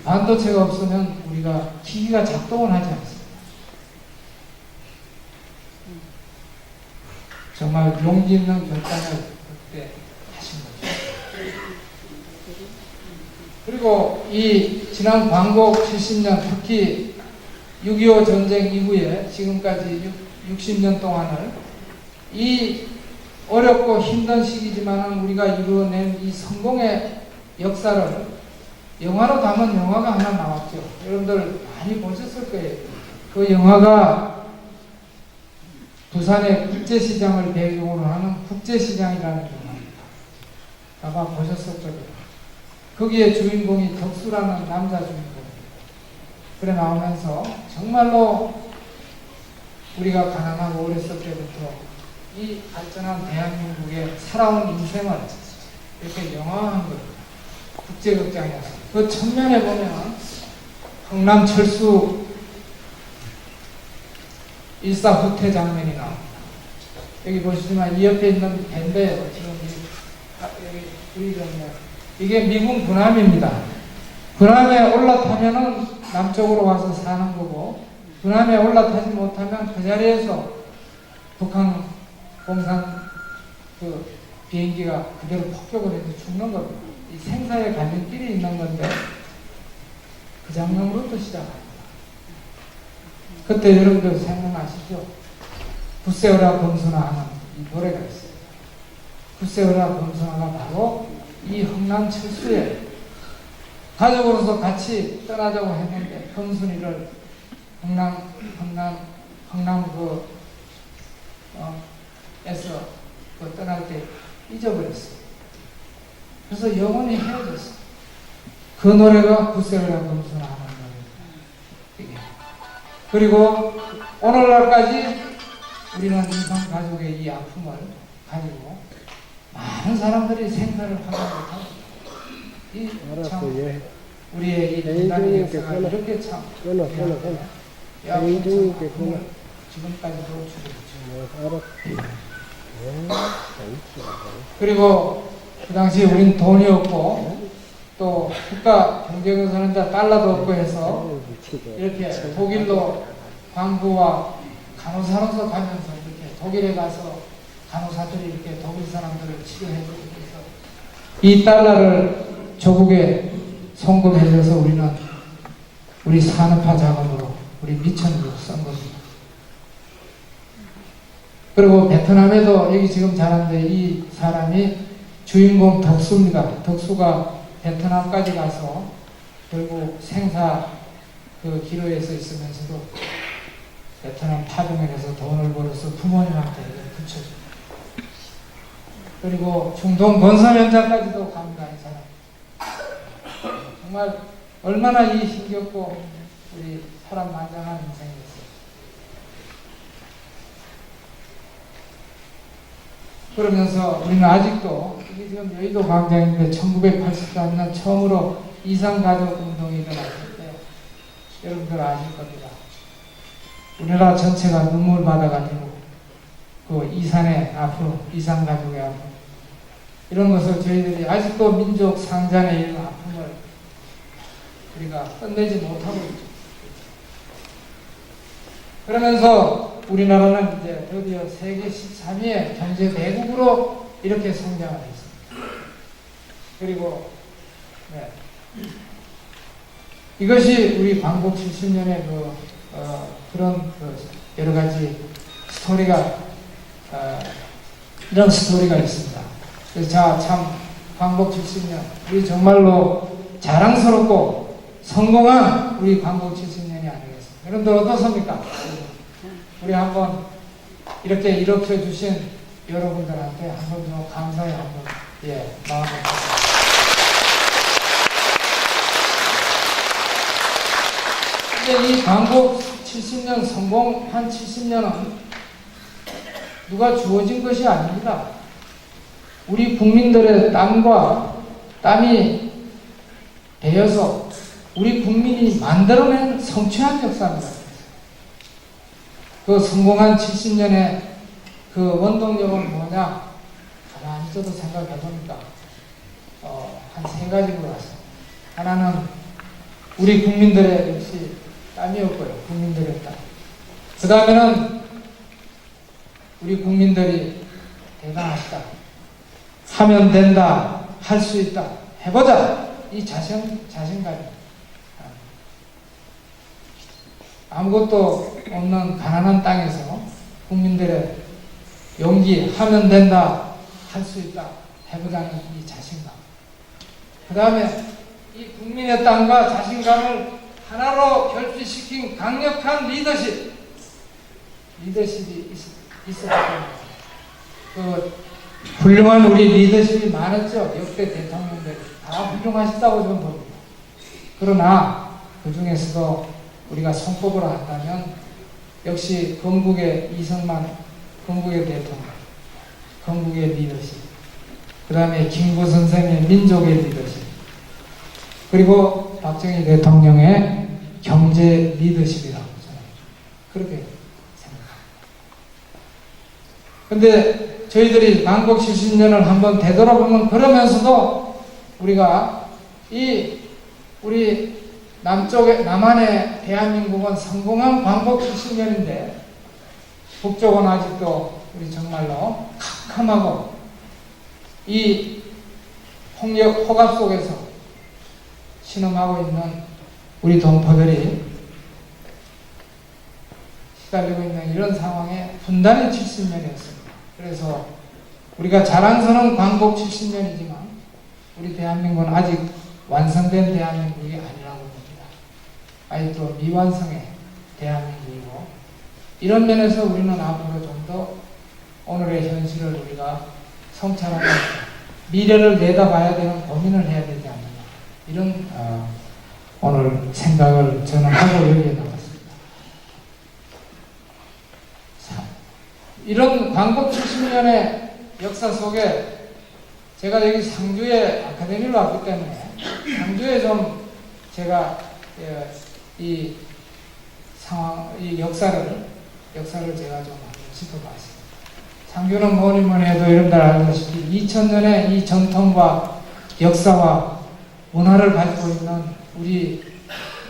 Speaker 1: 반도체가 없으면 우리가 기기가 작동을 하지 않습니다. 정말 용기 있는 결단을 그때 하신 거죠. 그리고 이 지난 광복 70년 특히 6.25 전쟁 이후에 지금까지 60년 동안을 이 어렵고 힘든 시기지만 우리가 이루어낸 이 성공의 역사를 영화로 담은 영화가 하나 나왔죠. 여러분들 많이 보셨을 거예요. 그 영화가 부산의 국제시장을 배경으로 하는 국제시장이라는 영화입니다. 아마 보셨을 거예요. 거기에 주인공이 덕수라는 남자 주인공입니다. 그래 나오면서 정말로 우리가 가난하고 어렸을 때부터 이 발전한 대한민국의 살아온 인생을 이렇게 영화화한 겁니다. 국제극장이었어요. 그 측면에 보면 흥남철수 일사후퇴 장면이 나옵니다. 여기 보시지만 이 옆에 있는 밴드예요. 지금 여기 그리잖아요. 이게 미군 군함입니다. 군함에 올라타면은 남쪽으로 와서 사는 거고 군함에 올라타지 못하면 그 자리에서 북한 공산 그 비행기가 그대로 폭격을 해서 죽는 겁니다. 이 생사의 갈림길이 있는 건데 그 장면으로부터 시작합니다. 그때 여러분들 생각나시죠? 굳세어라 검순아 하는 이 노래가 있어요. 굳세어라 검순아가 바로 이 흥남철수에 가족으로서 같이 떠나자고 했는데 검순이를 흥남 에서 떠날 때 잊어버렸어요. 그래서 영원히 헤어졌어요. 그 노래가 굳세어라 검순아 하는 노래입니다. 그리고 오늘날까지 우리는 이성 가족의 이 아픔을 가지고 많은 사람들이 생사를 확인하고 이 참 우리의 이 분단의 역사가 이렇게 참 지금까지도 주고 그리고 그 당시에 우린 돈이 없고 또 국가 경제건설은 달러도 없고 해서 이렇게 독일로 광부와 간호사로서 가면서 이렇게 독일에 가서 간호사들이 이렇게 독일 사람들을 치료해주고 해서 이 달러를 조국에 송금해줘서 우리는 우리 산업화 자금으로 우리 미천으로 쓴 겁니다. 그리고 베트남에도 여기 지금 자는데 이 사람이 주인공 덕수입니다. 덕수가 베트남까지 가서 결국 생사 그 기로에서 있으면서도 베트남 파병에서 돈을 벌어서 부모님한테 붙여줍니다. 그리고 중동 건설 현장까지도 갑니다. 이 사람. 정말 얼마나 이 힘겹고 우리 사람 만장한 인생이었어요. 그러면서 우리는 아직도 이게 지금 여의도 광장인데 1984년 처음으로 이산가족 운동이 일어났을 때 여러분들 아실 겁니다. 우리나라 전체가 눈물 받아가지고 그 이산의 아픔, 이산가족의 아픔 이런 것을 저희들이 아직도 민족 상잔의 이런 아픔을 우리가 끝내지 못하고 있죠. 그러면서 우리나라는 이제 드디어 세계 13위의 경제 대국으로 이렇게 성장을 했습니다. 그리고 이것이 우리 광복 70년의 그런 여러 가지 스토리가 이런 스토리가 있습니다. 그래서 참 광복 70년 우리 정말로 자랑스럽고 성공한 우리 광복 70년이 아니겠습니까? 여러분들 어떻습니까? 우리 한번 이렇게 일으켜 주신 여러분들한테 한번 좀 감사의 한번 마음을 근데 이 광복 70년 성공한 70년은 누가 주어진 것이 아닙니다. 우리 국민들의 땀이 배어서 우리 국민이 만들어낸 성취한 역사입니다. 그 성공한 70년의 그 원동력은 뭐냐? 가만히 저도 생각해 보니까 한 세 가지인 것 같습니다. 하나는 우리 국민들의 역시 땀이었고요. 국민들의 땀. 그 다음에는 우리 국민들이 대단하시다. 하면 된다. 할 수 있다. 해보자. 이 자신감이. 아무것도 없는 가난한 땅에서 국민들의 용기, 하면 된다. 할 수 있다. 해보자는 이 자신감. 그 다음에 이 국민의 땅과 자신감을 하나로 결집시킨 강력한 리더십이 있었다. 그 훌륭한 우리 리더십이 많았죠. 역대 대통령들 다 훌륭하시다고 저는 봅니다. 그러나 그 중에서도 우리가 손꼽으러 한다면 역시 건국의 이승만 건국의 대통령, 건국의 리더십, 그 다음에 김구 선생의 민족의 리더십, 그리고 박정희 대통령의 경제 리더십이라고 저는 그렇게 생각합니다. 근데 저희들이 광복 70년을 한번 되돌아보면 그러면서도 우리가 우리 남한의 대한민국은 성공한 광복 70년인데 북쪽은 아직도 우리 정말로 캄캄하고 이 폭압 속에서 신음하고 있는 우리 동포들이 시달리고 있는 이런 상황에 분단의 70년이었습니다. 그래서 우리가 자랑스러운 광복 70년이지만 우리 대한민국은 아직 완성된 대한민국이 아니라고 봅니다. 아직도 미완성의 대한민국이고 이런 면에서 우리는 앞으로 좀 더 오늘의 현실을 우리가 성찰하고 미래를 내다봐야 되는 고민을 해야 되지 않느냐 이런 오늘 생각을 저는 하고 여기에 나왔습니다. 이런 광복 70년의 역사 속에 제가 여기 상주에 아카데미로 왔기 때문에 상주에 좀 제가 이 상황, 이 역사를 제가 좀 짚어봤습니다. 상주는 뭐니 해도 여러분들 알다시피 2000년의 이 전통과 역사와 문화를 가지고 있는 우리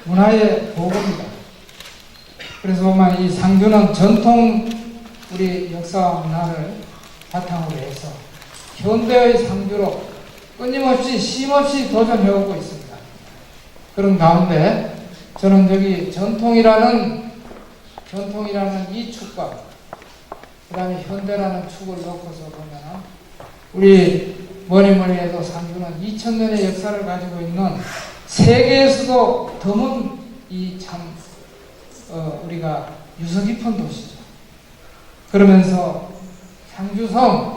Speaker 1: 문화의 보고입니다. 그래서 보면 이 상주는 전통 우리 역사와 문화를 바탕으로 해서 현대의 상주로 끊임없이 쉼없이 도전해오고 있습니다. 그런 가운데 저는 여기 전통이라는 이 축과 그 다음에 현대라는 축을 놓고서 보면 우리 뭐니 해도 상주는 2000년의 역사를 가지고 있는 세계에서도 드문 이 참 우리가 유서 깊은 도시죠. 그러면서 상주성,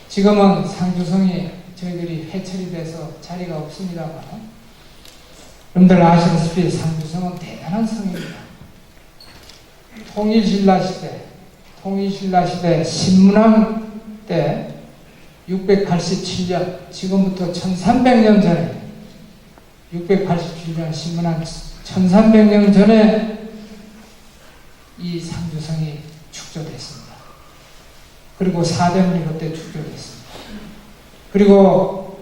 Speaker 1: 지금은 상주성이 저희들이 해체이 돼서 자리가 없습니다만 여러분들 아시다시피 상주성은 대단한 성입니다. 통일신라 시대 신문왕 때 687년, 지금부터 1300년 전에 687년 신문왕 1300년 전에 이 상주성이 축조됐습니다. 그리고 사대문이 그때 축조됐습니다. 그리고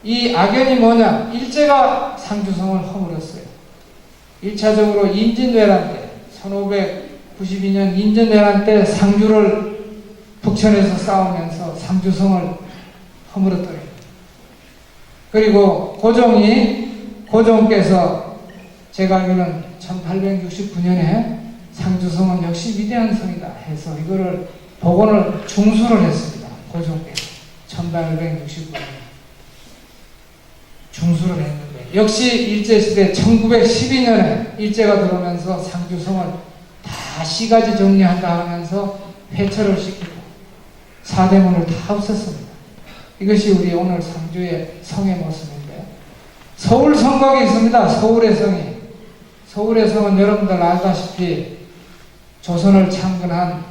Speaker 1: 이 악연이 뭐냐? 일제가 상주성을 허물었어요. 1차적으로 임진왜란 때 1592년 임진왜란 때 상주를 북천에서 싸우면서 상주성을 허물었더니 그리고 고종이 고종께서 제가 알기로는 1869년에 상주성은 역시 위대한 성이다 해서 이거를 복원을 중수를 했습니다. 고종께서 1869년에 중수를 했는데 역시 일제시대 1912년에 일제가 들어오면서 상주성을 다 시가지 정리한다 하면서 회철을 시키고 사대문을 다 없앴습니다. 이것이 우리 오늘 상주의 성의 모습인데 서울 성곽이 있습니다. 서울의 성이. 서울의 성은 여러분들 알다시피 조선을 창건한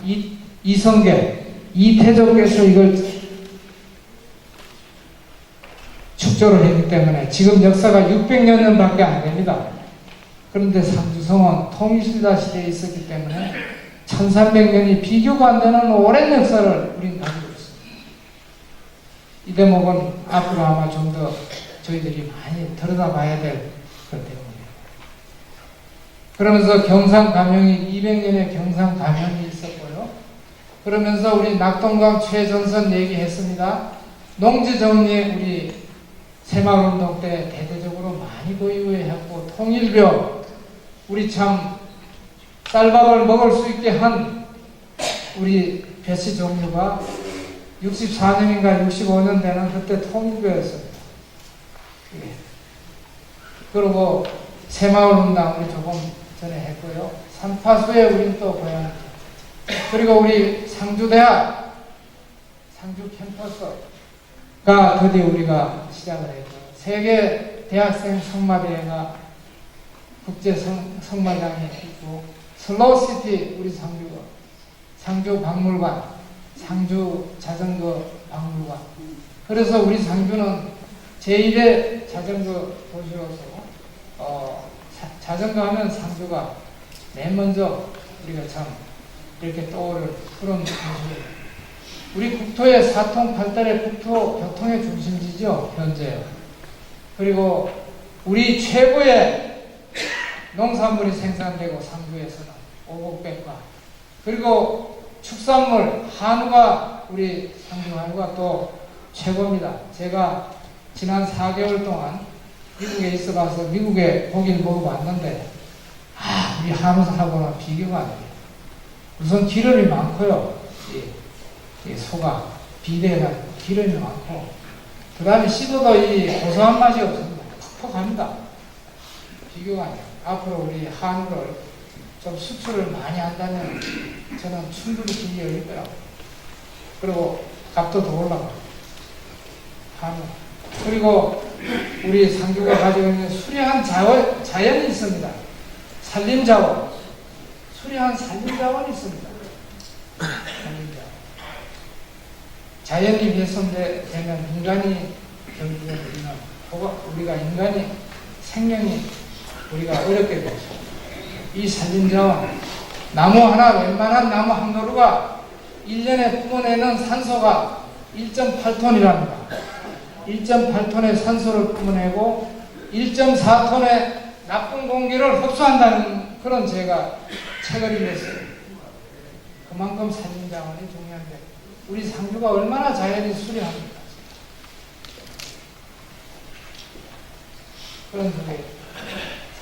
Speaker 1: 이성계, 이태조께서 이걸 축조를 했기 때문에 지금 역사가 600년 밖에 안 됩니다. 그런데 상주성은 통일신라 시대에 있었기 때문에 1300년이 비교가 안 되는 오랜 역사를 우리는 가지고 있습니다. 이 대목은 앞으로 아마 좀 더 저희들이 많이 들여다봐야 될 그런 대목입니다. 그러면서 경상감영이 200년의 경상감영이 있었고요. 그러면서 우리 낙동강 최전선 얘기했습니다. 농지정리 우리 새마을운동 때 대대적으로 많이 보유했고 통일bio 우리 참 쌀밥을 먹을 수 있게 한 우리 벼씨 종류가 64년인가 65년 되는 그때 통일bio였습니다. 예. 그리고 새마을운동 우리 조금 전에 했고요. 삼파수에 우린 또 고향 그리고 우리 상주대학 상주 캠퍼스가 드디어 우리가 시작을 했고 세계 대학생 성마대회가 국제 성마장에 있고 슬로우시티 우리 상주 박물관 상주 자전거 박물관 그래서 우리 상주는 제1의 자전거 도시로서 자전거 하면 상주가 맨 먼저 우리가 참 이렇게 떠오를 그런 도시입니다. 우리 국토의 4통 8달의 국토 교통의 중심지죠, 현재. 그리고 우리 최고의 농산물이 생산되고 상주에서는 오곡백과 그리고 축산물 한우가 우리 상주 한우가 또 최고입니다. 제가 지난 4개월 동안 미국에 있어봐서 미국에 고기를 먹어봤는데 우리 한우하고는 비교가 안 돼요. 우선 기름이 많고요. 이 소가 비대해가지고 기름이 많고 그 다음에 씹어도 이 고소한 맛이 없습니다. 퍽퍽합니다. 비교가 안 돼요. 앞으로 우리 한우를 좀 수출을 많이 한다면 저는 충분히 길이 열릴 거라고. 그리고 값도 더 올라가고 한우. 그리고 우리 상주가 가지고 있는 수려한 자연이 있습니다. 산림자원. 수려한 산림자원이 있습니다. 산림자원. 자연이 훼손되면 인간이 결국은 우리가 인간이 생명이 우리가 어렵게 되죠. 이 산림자원 나무 하나 웬만한 나무 한 그루가 1년에 뿜어내는 산소가 1.8톤이랍니다. 1.8톤의 산소를 뿜어내고 1.4톤의 나쁜 공기를 흡수한다는 그런 제가 책을 읽었어요. 그만큼 산림자원이 중요한데 우리 상주가 얼마나 자연이 수려합니까? 그런 소리.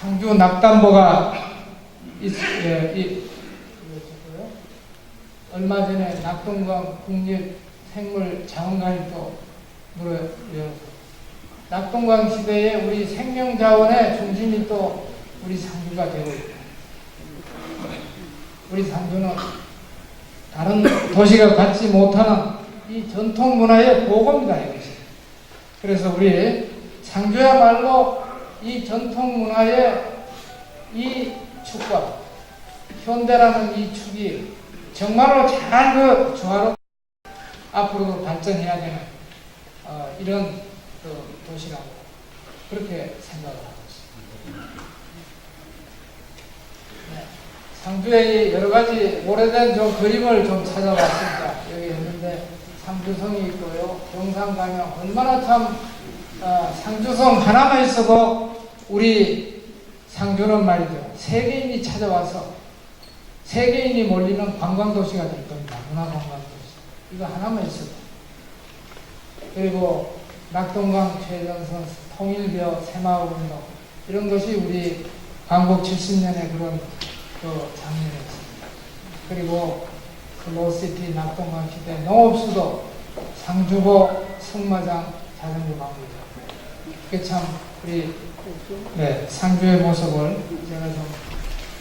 Speaker 1: 상주 낙담보가 얼마 전에 낙동강 국립생물자원관이 또 낙동강 시대에 우리 생명자원의 중심이 또 우리 상주가 되고 있다. 우리 상주는 다른 도시가 갖지 못하는 이 전통 문화의 보고입니다. 이것이. 그래서 우리 상주야말로 이 전통 문화의 이 축과 현대라는 이 축이 정말로 잘 조화로 앞으로도 발전해야 되는 이런 도시라고 그렇게 생각을 하고 있습니다. 네. 상주의 여러 가지 오래된 좀 그림을 좀 찾아봤습니다. 여기 있는데 상주성이 있고요. 경상가면 얼마나 참 상주성 하나만 있어도 우리 상주는 말이죠. 세계인이 찾아와서 세계인이 몰리는 관광도시가 될 겁니다. 문화관광도시. 이거 하나만 있어도. 그리고 낙동강 최전선 통일bio 새마을운동 이런 것이 우리 광복 70년의 그런 그 장면이었습니다. 그리고 그 로시티 낙동강 시대 농업수도 상주고 승마장 자전거 방문이죠. 그게 참 우리 상주의 모습을 제가 좀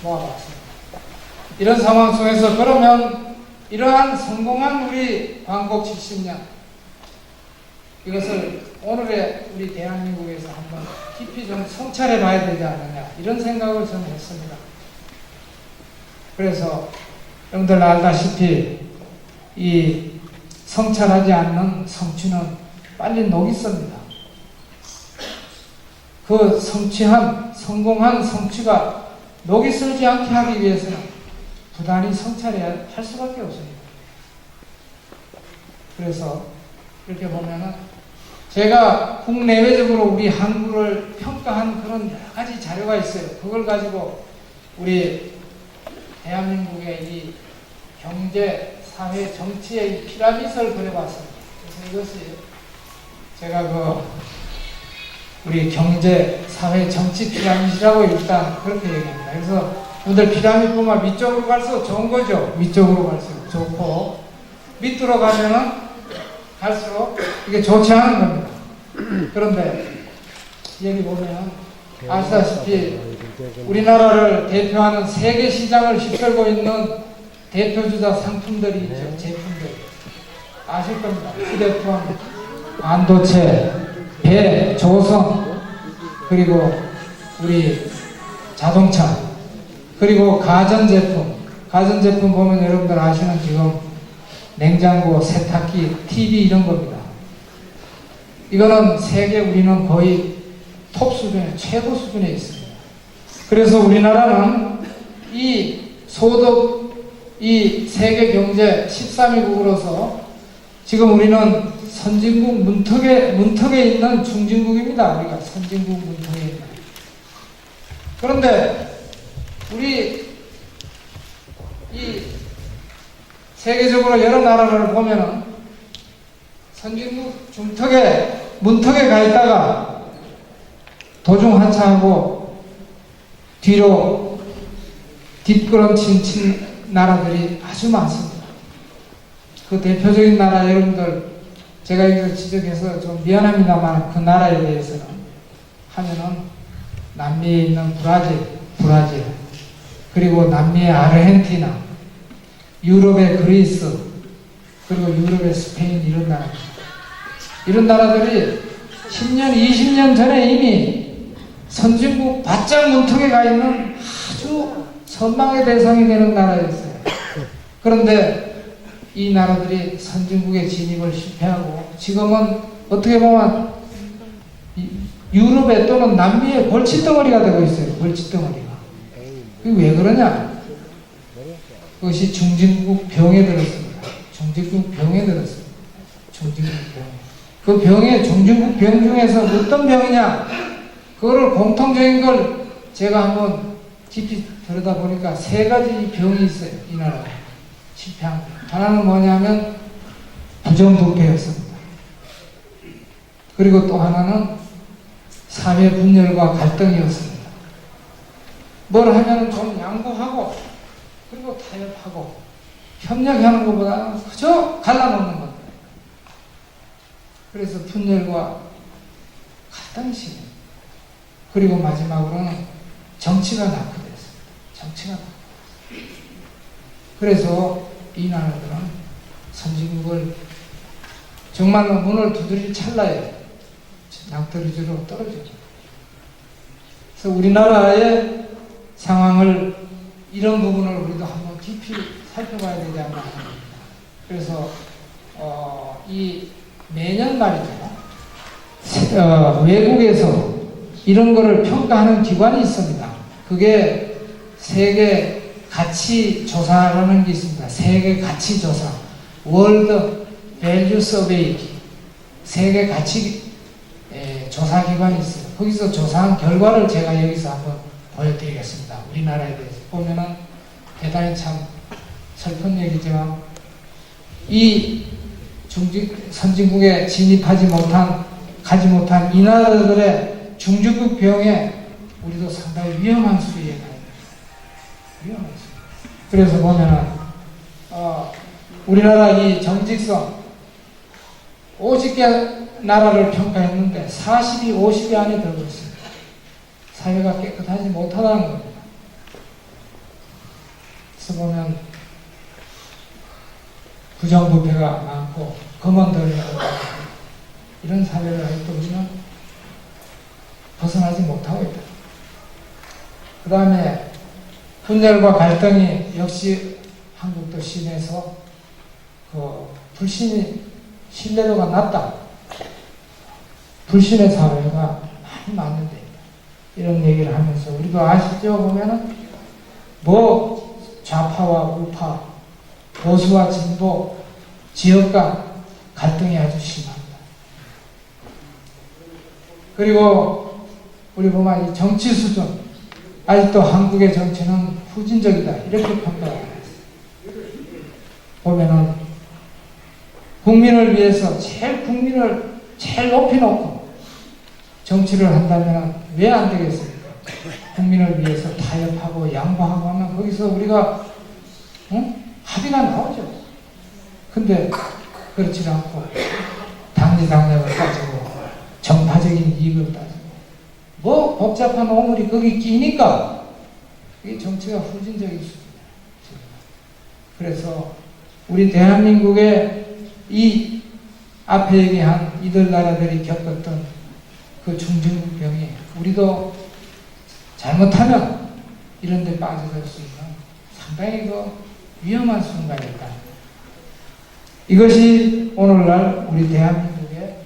Speaker 1: 모아봤습니다. 이런 상황 속에서 그러면 이러한 성공한 우리 광복 70년 이것을 오늘의 우리 대한민국에서 한번 깊이 좀 성찰해 봐야 되지 않느냐 이런 생각을 저는 했습니다. 그래서 여러분들 알다시피 이 성찰하지 않는 성취는 빨리 녹이 씁니다. 그 성공한 성취가 녹이 슬지 않게 하기 위해서는 부단히 성찰해야 할 수밖에 없습니다. 그래서 이렇게 보면은 제가 국내외적으로 우리 한국을 평가한 그런 여러 가지 자료가 있어요. 그걸 가지고 우리 대한민국의 이 경제, 사회, 정치의 이 피라미드를 그려봤습니다. 그래서 이것이 제가 우리 경제, 사회, 정치 피라미드라고 일단 그렇게 얘기합니다. 그래서 오늘 피라미드뿐만 위쪽으로 갈수록 좋은 거죠. 위쪽으로 갈수록 좋고 밑으로 가면은 갈수록 이게 좋지 않은 겁니다. 그런데 여기 보면 아시다시피 우리나라를 대표하는 세계 시장을 휩쓸고 있는 대표주자 상품들이 있죠. 제품들 아실 겁니다. 휴대폰, 반도체, 배, 조선, 그리고 우리 자동차, 그리고 가전제품 보면 여러분들 아시는 지금 냉장고, 세탁기, TV 이런 겁니다. 이거는 세계 우리는 거의 톱 수준에 최고 수준에 있습니다. 그래서 우리나라는 이 소득, 이 세계 경제 13위국으로서 지금 우리는 선진국 문턱에 있는 중진국입니다. 우리가 선진국 문턱에 있는. 그런데 우리 이 세계적으로 여러 나라를 보면은 선진국 문턱에 가 있다가 도중하차하고 뒤로 뒷걸음친 나라들이 아주 많습니다. 그 대표적인 나라 여러분들 제가 여기서 지적해서 좀 미안합니다만 그 나라에 대해서는 하면은 남미에 있는 브라질 그리고 남미의 아르헨티나, 유럽의 그리스, 그리고 유럽의 스페인 이런 나라입니다. 이런 나라들이 10년, 20년 전에 이미 선진국 바짝 문턱에 가 있는 아주 선망의 대상이 되는 나라였어요. 그런데 이 나라들이 선진국에 진입을 실패하고 지금은 어떻게 보면 유럽에 또는 남미의 벌칫덩어리가 되고 있어요. 벌칫덩어리가. 그게 왜 그러냐? 그것이 중진국 병에 들었습니다. 중진국 병에 들었습니다. 중진국 병. 그 병에 중진국 병 중에서 어떤 병이냐? 그거를 공통적인 걸 제가 한번 깊이 들여다보니까 세 가지 병이 있어요. 이 나라에. 실패한 거. 하나는 뭐냐면 부정부패였습니다. 그리고 또 하나는 사회 분열과 갈등이었습니다. 뭘 하면 좀 양보하고 그리고 타협하고 협력하는 것보다는 그저 갈라놓는 것. 그래서 분열과 갈등이 심해요. 그리고 마지막으로는 정치가 낙후됐습니다. 정치가 낙후됐습니다. 그래서 이 나라들은 선진국을 정말로 문을 두드릴 찰나에 낭떠러지로 떨어집니다. 그래서 우리나라의 상황을 이런 부분을 우리도 한번 깊이 살펴봐야 되지 않나 합니다. 그래서 이 매년 말이죠. 외국에서 이런 거를 평가하는 기관이 있습니다. 그게 세계 가치 조사라는 게 있습니다. 세계 가치 조사, 월드 밸류 서베이, 세계 가치 조사 기관이 있어요. 거기서 조사한 결과를 제가 여기서 한번 보여드리겠습니다. 우리나라에 대해서 보면은 대단히 참 슬픈 얘기지만 이 선진국에 가지 못한 이 나라들의 중진국 병에 우리도 상당히 위험한 수위에 가야 돼요. 위험한 수위. 그래서 보면은 우리나라 이 정직성 50개 나라를 평가했는데 40이 50위 안에 들고 있습니다. 사회가 깨끗하지 못하다는 겁니다. 그래서 보면 부정부패가 많고 검언들이 많고 이런 사회를 아직도 우리는 벗어나지 못하고 있다. 그 다음에 분열과 갈등이 역시 한국도 심해서 불신이 신뢰도가 낮다. 불신의 사회가 많이 많은데 이런 얘기를 하면서 우리도 아시죠? 보면은 뭐 좌파와 우파, 보수와 진보, 지역 간 갈등이 아주 심합니다. 그리고 우리 보면 이 정치 수준, 아직도 한국의 정치는 후진적이다 이렇게 평가합니다. 보면은 국민을 위해서 국민을 제일 높이 놓고 정치를 한다면 왜 안 되겠습니까? 국민을 위해서 타협하고 양보하고 하면 거기서 우리가 합의가 나오죠. 근데 그렇지 않고 당리당략을 따지고 정파적인 이익을 따지고 뭐 복잡한 오물이 거기 끼니까 이게 정치가 후진적일 수 있습니다. 그래서 우리 대한민국의 이 앞에 얘기한 이들 나라들이 겪었던 그 중증병이 우리도 잘못하면 이런 데 빠져들 수 있는 상당히 위험한 순간이다. 이것이 오늘날 우리 대한민국의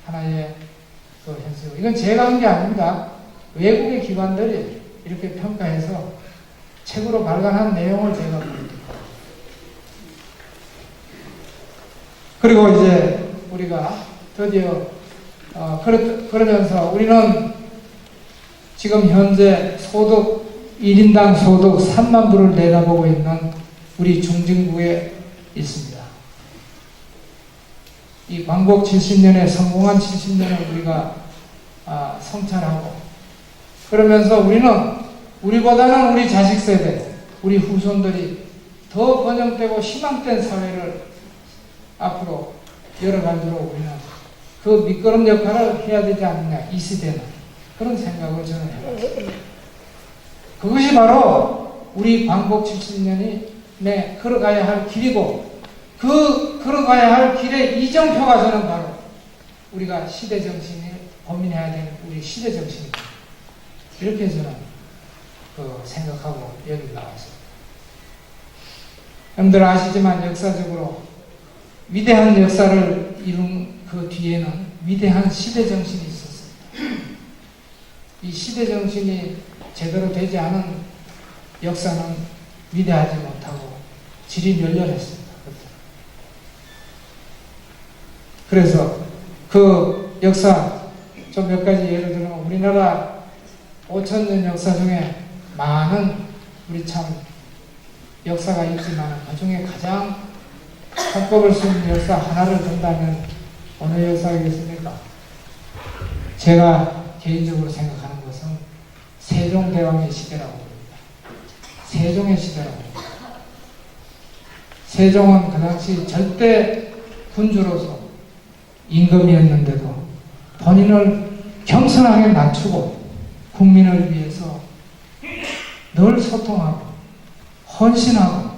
Speaker 1: 하나의 현실. 이건 제가 한 게 아닙니다. 외국의 기관들이 이렇게 평가해서 책으로 발간한 내용을 제가 봅니다. 그리고 이제 우리가 드디어 그러면서 우리는 지금 현재 1인당 소득 3만 불을 내다보고 있는 우리 중진국에 있습니다. 이 광복 70년에 성공한 70년을 우리가 성찰하고 그러면서 우리보다는 우리 자식 세대, 우리 후손들이 더 번영되고 희망된 사회를 앞으로 열어가도록 우리는 그 밑거름 역할을 해야 되지 않느냐, 이 시대는. 그런 생각을 저는 해봤습니다. 그것이 바로 우리 광복 70년이 걸어가야 할 길이고 그 걸어가야 할 길의 이정표가 저는 바로 우리가 시대정신이 고민해야 되는 우리 시대정신입니다. 이렇게 저는 생각하고 여기 나왔습니다. 여러분들 아시지만 역사적으로 위대한 역사를 이룬 그 뒤에는 위대한 시대정신이 있었습니다. 이 시대정신이 제대로 되지 않은 역사는 위대하지 못하고 질이 멸렬했습니다. 그래서 그 역사 좀 몇 가지 예를 들면 우리나라 5,000년 역사 중에 많은 우리 참 역사가 있지만 그 중에 가장 손꼽을 수 있는 역사 하나를 든다면 어느 역사이겠습니까? 제가 개인적으로 생각하는 것은 세종대왕의 시대라고 봅니다. 세종의 시대라고 봅니다. 세종은 그 당시 절대 군주로서 임금이었는데도 본인을 겸손하게 낮추고 국민을 위해서 늘 소통하고 헌신하고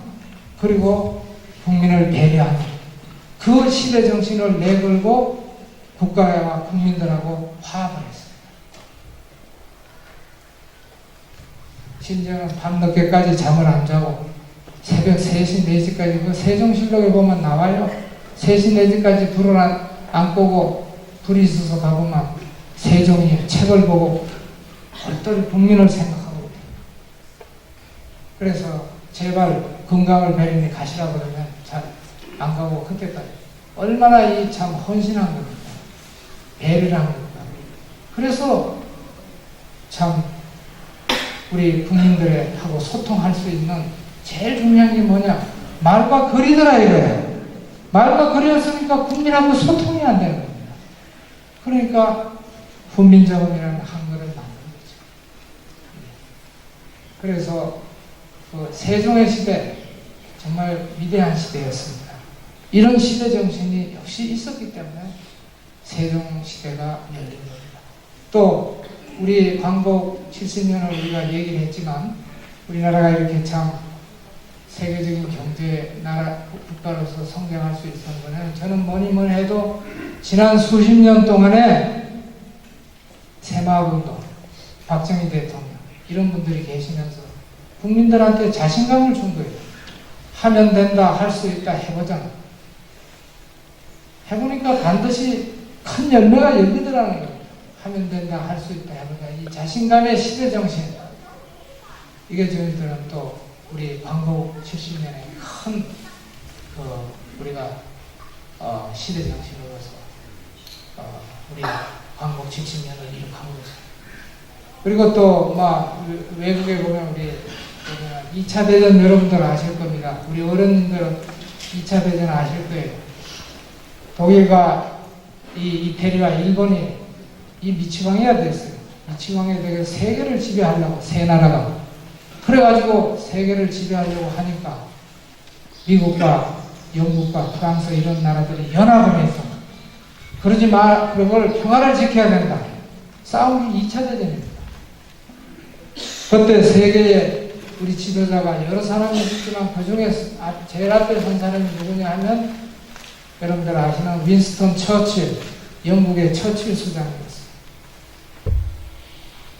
Speaker 1: 그리고 국민을 배려하는 그 시대 정신을 내걸고 국가와 국민들하고 화합을 했습니다. 심지어는 밤늦게까지 잠을 안 자고 새벽 3시, 4시까지 그 세종실록에 보면 나와요. 3시, 4시까지 불을 안 끄고 불이 있어서 가보면 세종이 책을 보고 얼떨이 국민을 생각하고 있다. 그래서 제발 건강을 배려니 가시라 그러면 잘 안 가고 그때까지 얼마나 이 참 헌신한 겁니다. 배를 한 겁니다. 그래서 참 우리 국민들하고 소통할 수 있는 제일 중요한 게 뭐냐? 말과 글이더라 이거예요. 말과 글이었으니까 국민하고 소통이 안 되는 겁니다. 그러니까 훈민정음이라는 한글을 만든 거죠. 그래서 그 세종의 시대 정말 위대한 시대였습니다. 이런 시대 정신이 역시 있었기 때문에 세종 시대가 열린 겁니다. 또 우리 광복 70년을 우리가 얘기를 했지만 우리나라가 이렇게 참 세계적인 경제 나라 국가로서 성장할 수 있었던 거는 저는 뭐니 뭐니 해도 지난 수십 년 동안에 새마을운동, 박정희 대통령 이런 분들이 계시면서 국민들한테 자신감을 준 거예요. 하면 된다, 할 수 있다, 해보자. 해보니까 반드시 큰 열매가 열리더라는 거예요. 하면 된다, 할 수 있다, 해보자. 이 자신감의 시대 정신, 이게 저희들은 또 우리 광복 70년에 큰 우리가 시대 정신으로서 우리 광복 70년을 이룩한 거죠. 그리고 또 외국에 보면 우리 2차 대전 여러분들 아실 겁니다. 우리 어른들은 2차 대전 아실 거예요. 독일과 이 이태리와 일본이 이 미치광이가 됐어요. 미치광이가 되게 세계를 지배하려고, 세 나라가. 그래가지고 세계를 지배하려고 하니까 미국과 영국과 프랑스 이런 나라들이 연합을 해서 그러지 마, 그걸 평화를 지켜야 된다. 싸움이 2차 대전입니다. 그때 세계에 우리 지도자가 여러 사람이 있지만 그 중에 제일 앞에 선 사람이 누구냐 하면 여러분들 아시는 윈스턴 처칠, 영국의 처칠 수장이었어요.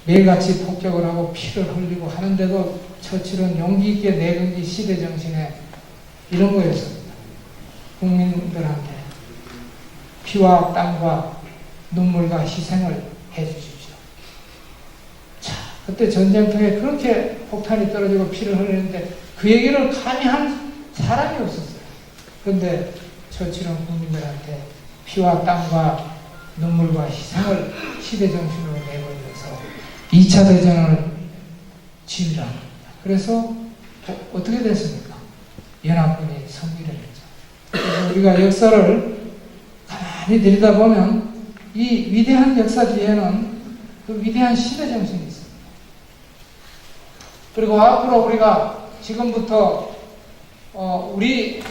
Speaker 1: 매일같이 폭격을 하고 피를 흘리고 하는데도 처칠은 용기 있게 내근기 시대 정신에 이런 거였습니다. 국민들한테 피와 땀과 눈물과 희생을 해주십시오. 자, 그때 전쟁터에 그렇게 폭탄이 떨어지고 피를 흘리는데 그 얘기를 감히 한 사람이 없었어요. 그런데 처칠은 국민들한테 피와 땀과 눈물과 희생을 시대 정신으로 내버려서 2차 대전을 지휘를 합니다. 그래서 어떻게 됐습니까? 연합군이 승리를 했죠. 그래서 우리가 역사를 가만히 들여다보면 이 위대한 역사 뒤에는 그 위대한 시대 정신이 있습니다. 그리고 앞으로 우리가 지금부터 우리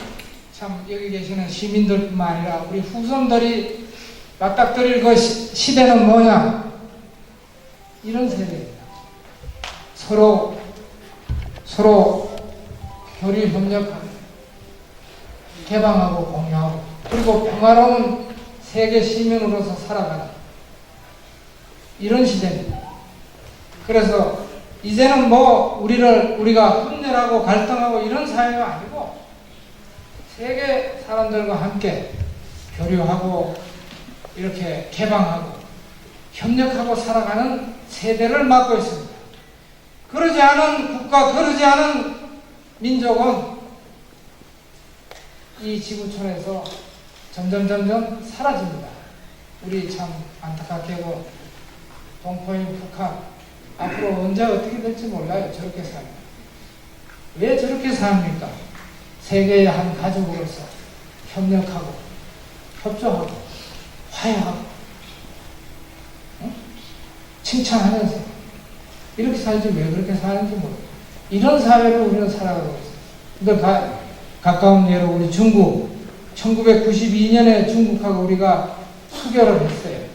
Speaker 1: 참 여기 계시는 시민들뿐만 아니라 우리 후손들이 맞닥뜨릴 그 시대는 뭐냐? 이런 세대입니다. 서로 교류 협력하고 개방하고 공유하고 그리고 평화로운 세계 시민으로서 살아가는 이런 시대입니다. 그래서 이제는 우리가 분열하고 갈등하고 이런 사회가 아니고 세계 사람들과 함께 교류하고 이렇게 개방하고 협력하고 살아가는 세대를 맡고 있습니다. 그러지 않은 국가, 그러지 않은 민족은 이 지구촌에서 점점 사라집니다. 우리 참 안타깝게도 동포인 북한 앞으로 언제 어떻게 될지 몰라요. 저렇게 살면. 왜 저렇게 삽니까? 세계의 한 가족으로서 협력하고 협조하고 화해하고 칭찬하면서 이렇게 살지 왜 그렇게 사는지 모르겠어요. 이런 사회를 우리는 살아가고 있어요. 근데 가까운 예로 우리 중국 1992년에 중국하고 우리가 수교를 했어요.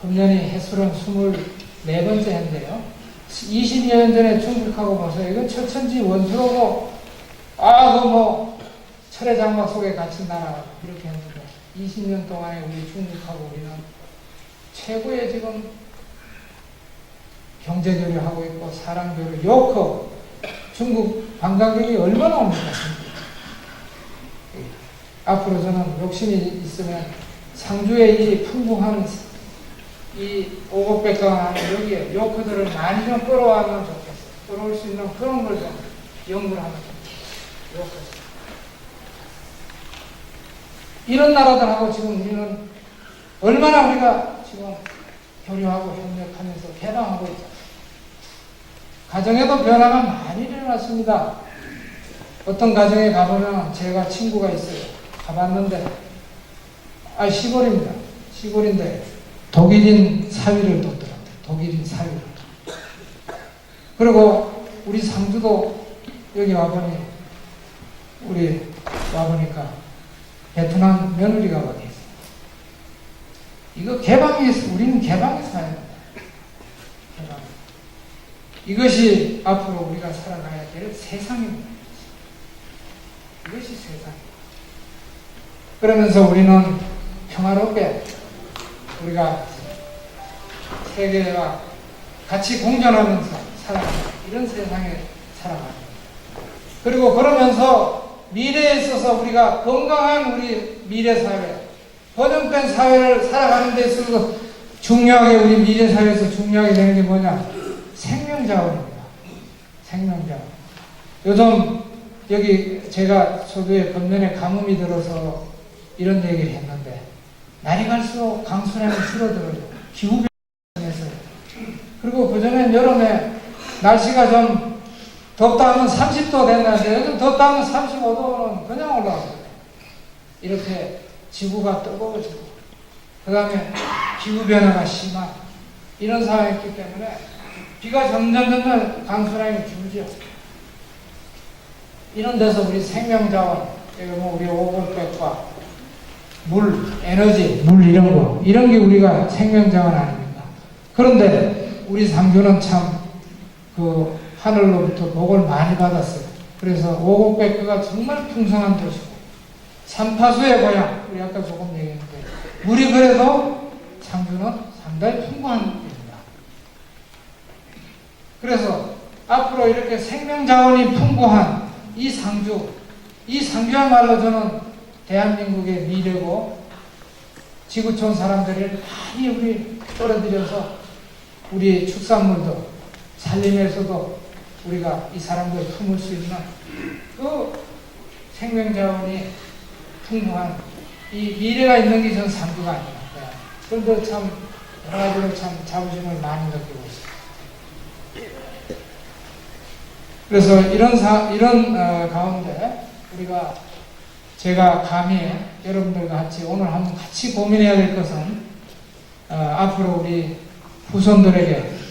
Speaker 1: 금년이 해수론 24번째 해인데요. 20년 전에 중국하고 보세요. 이건 철천지 원수로고 철의 장막 속에 갇힌 나라 이렇게 했는데 20년 동안에 우리 중국하고 우리는 최고의 지금 경제교류하고 있고 사람교류 요커 중국 관광객이 얼마나 옵니까? 앞으로 저는 욕심이 있으면 상주에 이 풍부한 이 오곡백과하는 여기에 요커들을 많이 좀 끌어와면 좋겠어요. 끌어올 수 있는 그런 걸 좀 연구를 하면 좋겠어요. 요커들. 이런 나라들하고 지금 우리는 얼마나 우리가 지금 교류하고 협력하면서 개방하고 있죠. 가정에도 변화가 많이 일어났습니다. 어떤 가정에 가보면 제가 친구가 있어요. 가봤는데 시골입니다. 시골인데 독일인 사위를 뒀더라고요. 독일인 사위를. 그리고 우리 상주도 여기 와보니, 우리 와보니까 베트남 며느리가 와 계세요. 이거 개방해서, 우리는 개방해서 해야 된다. 개방. 이것이 앞으로 우리가 살아가야 될 세상입니다. 이것이 세상. 그러면서 우리는 평화롭게 우리가 세계와 같이 공존하면서 살아가는 이런 세상에 살아가는. 그리고 그러면서 미래에 있어서 우리가 건강한 우리 미래 사회, 번영된 사회를 살아가는 데 있어서 중요하게, 우리 미래 사회에서 중요하게 되는 게 뭐냐? 생명자원입니다. 생명자원. 요즘 여기 제가 소두에 건면에 가뭄이 들어서 이런 얘기를 했는데, 날이 갈수록 강수량이 줄어들어요. 기후변화에서. 그리고 그전엔 여름에 날씨가 좀 덥다 하면 30도 됐는데 요즘 덥다 하면 35도는 그냥 올라가요. 이렇게 지구가 뜨거워지고, 그 다음에 기후변화가 심한 이런 상황이기 때문에 비가 점점 강수량이 줄죠. 이런 데서 우리 생명자원, 우리 오골백과 물, 에너지, 물 이런 게 우리가 생명자원 아닙니까? 그런데 우리 상주는 참 그 하늘로부터 복을 많이 받았어요. 그래서 오곡백과가 정말 풍성한 도시고, 삼파수의 고향, 우리 아까 조금 얘기했는데, 물이 그래도 상주는 상당히 풍부한 곳입니다. 그래서 앞으로 이렇게 생명자원이 풍부한 이 상주야말로 저는 대한민국의 미래고, 지구촌 사람들이 많이 우리 끌어들여서 우리 축산물도 살림에서도 우리가 이 사람들 품을 수 있는 그 생명자원이 풍부한 이 미래가 있는 게 전 상주가 아닙니다. 그런데 참 여러 가지로 참 자부심을 많이 느끼고 있습니다. 그래서 이런 가운데 우리가, 제가 감히 여러분들과 같이 오늘 한번 같이 고민해야 될 것은, 앞으로 우리 후손들에게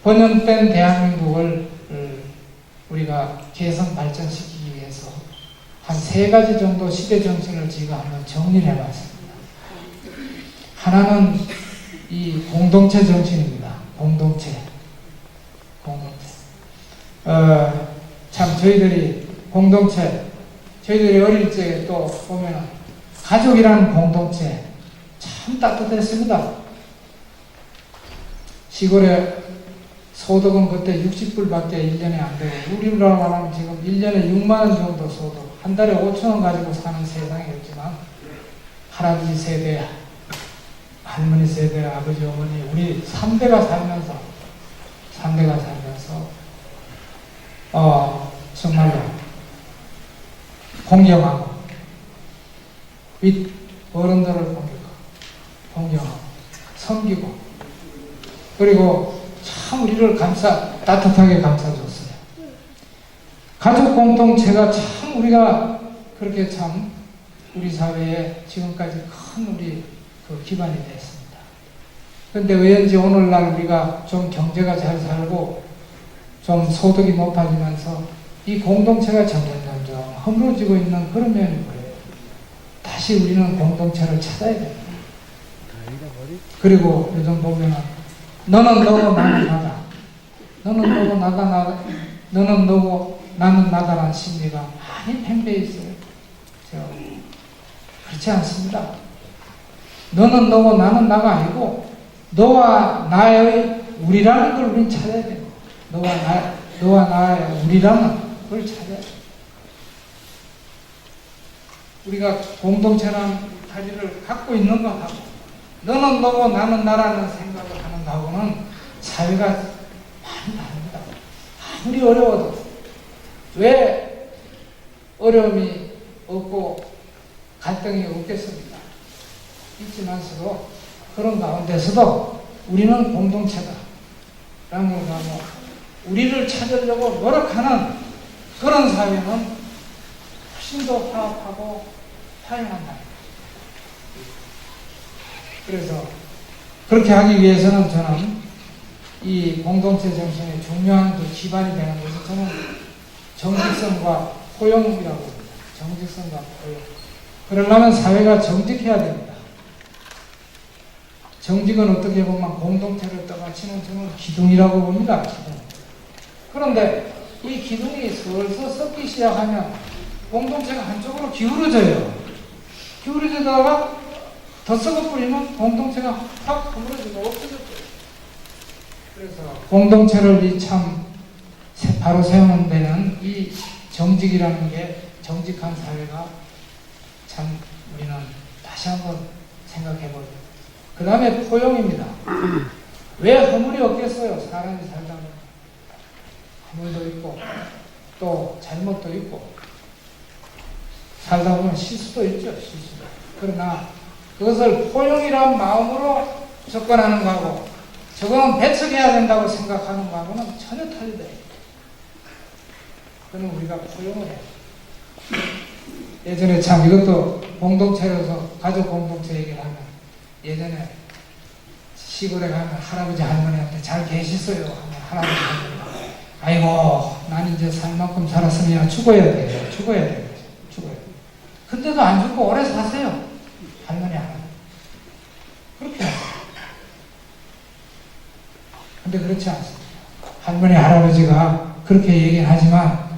Speaker 1: 번영된 대한민국을 우리가 개선 발전시키기 위해서 한 3가지 정도 시대 정신을 제가 한번 정리를 해봤습니다. 하나는 이 공동체 정신입니다. 공동체. 참 저희들이 어릴 적에 또 보면은 가족이라는 공동체 참 따뜻했습니다. 시골에 소득은 그때 60불밖에 1년에 안 되고, 우리나라 말하면 지금 1년에 6만원 정도 소득, 한 달에 5천원 가지고 사는 세상이었지만, 할아버지 세대, 할머니 세대, 아버지, 어머니, 우리 3대가 살면서 정말로 공경하고, 윗 어른들을 공경하고, 섬기고, 그리고 참 우리를 따뜻하게 감싸줬어요. 가족 공동체가 참 우리가 그렇게 참 우리 사회에 지금까지 큰 우리 그 기반이 됐습니다. 그런데 왜인지 오늘날 우리가 좀 경제가 잘 살고 좀 소득이 높아지면서 이 공동체가 점점 허물어지고 있는 그런 면이 보여요. 다시 우리는 공동체를 찾아야 됩니다. 그리고 요즘 보면은 너는 너고 나는 나다. 너는 너고 나다. 너는 너고 나는 나다라는 심리가 많이 팽배해 있어요. 그렇지 않습니다. 너는 너고 나는 나가 아니고 너와 나의 우리라는 걸 우리는 찾아야 돼요. 너와 나의 우리라는 걸 찾아야 돼요. 우리가 공동체라는 다리를 갖고 있는 것하고 너는 너고 나는 나라는 생각을 하는 거하고는 사회가 많이 다릅니다. 아무리 어려워도 왜 어려움이 없고 갈등이 없겠습니까? 있지만서도 그런 가운데서도 우리는 공동체다 라는 걸 가지고 우리를 찾으려고 노력하는 그런 사회는 훨씬 더 화합하고 화해한다. 그래서 그렇게 하기 위해서는 저는 이 공동체 정신의 중요한 그 기반이 되는 것이 저는 정직성과 포용이라고 봅니다. 정직성과 포용. 그러려면 사회가 정직해야 됩니다. 정직은 어떻게 보면 공동체를 떠받치는 저는 기둥이라고 봅니다. 기둥. 그런데 이 기둥이 슬슬 썩기 시작하면 공동체가 한쪽으로 기울어져요. 기울어지다가 더 썩어버리면 공동체가 확 허물어지고 없어졌어요. 그래서 공동체를 참 바로 세우는 데는 이 정직이라는 게 정직한 사회가 참 우리는 다시 한번 생각해보죠. 그 다음에 포용입니다. 왜 허물이 없겠어요? 사람이 살다 보면 허물도 있고 또 잘못도 있고 살다 보면 실수도 있죠. 실수도. 그러나 그것을 포용이란 마음으로 접근하는 거하고 저거는 배척해야 된다고 생각하는 거하고는 전혀 틀리다. 그는 우리가 포용을 해요. 예전에 참 이것도 공동체로서 가족 공동체 얘기를 하면 예전에 시골에 가면 할아버지 할머니한테 잘 계시어요 하면 할아버지 할머니가 아이고 난 이제 살 만큼 살았으면 죽어야 돼요. 죽어야 돼요. 죽어야 돼요. 근데도 안 죽고 오래 사세요. 할머니 할아버지. 그렇게 하세요. 근데 그렇지 않습니다. 할머니 할아버지가 그렇게 얘기는 하지만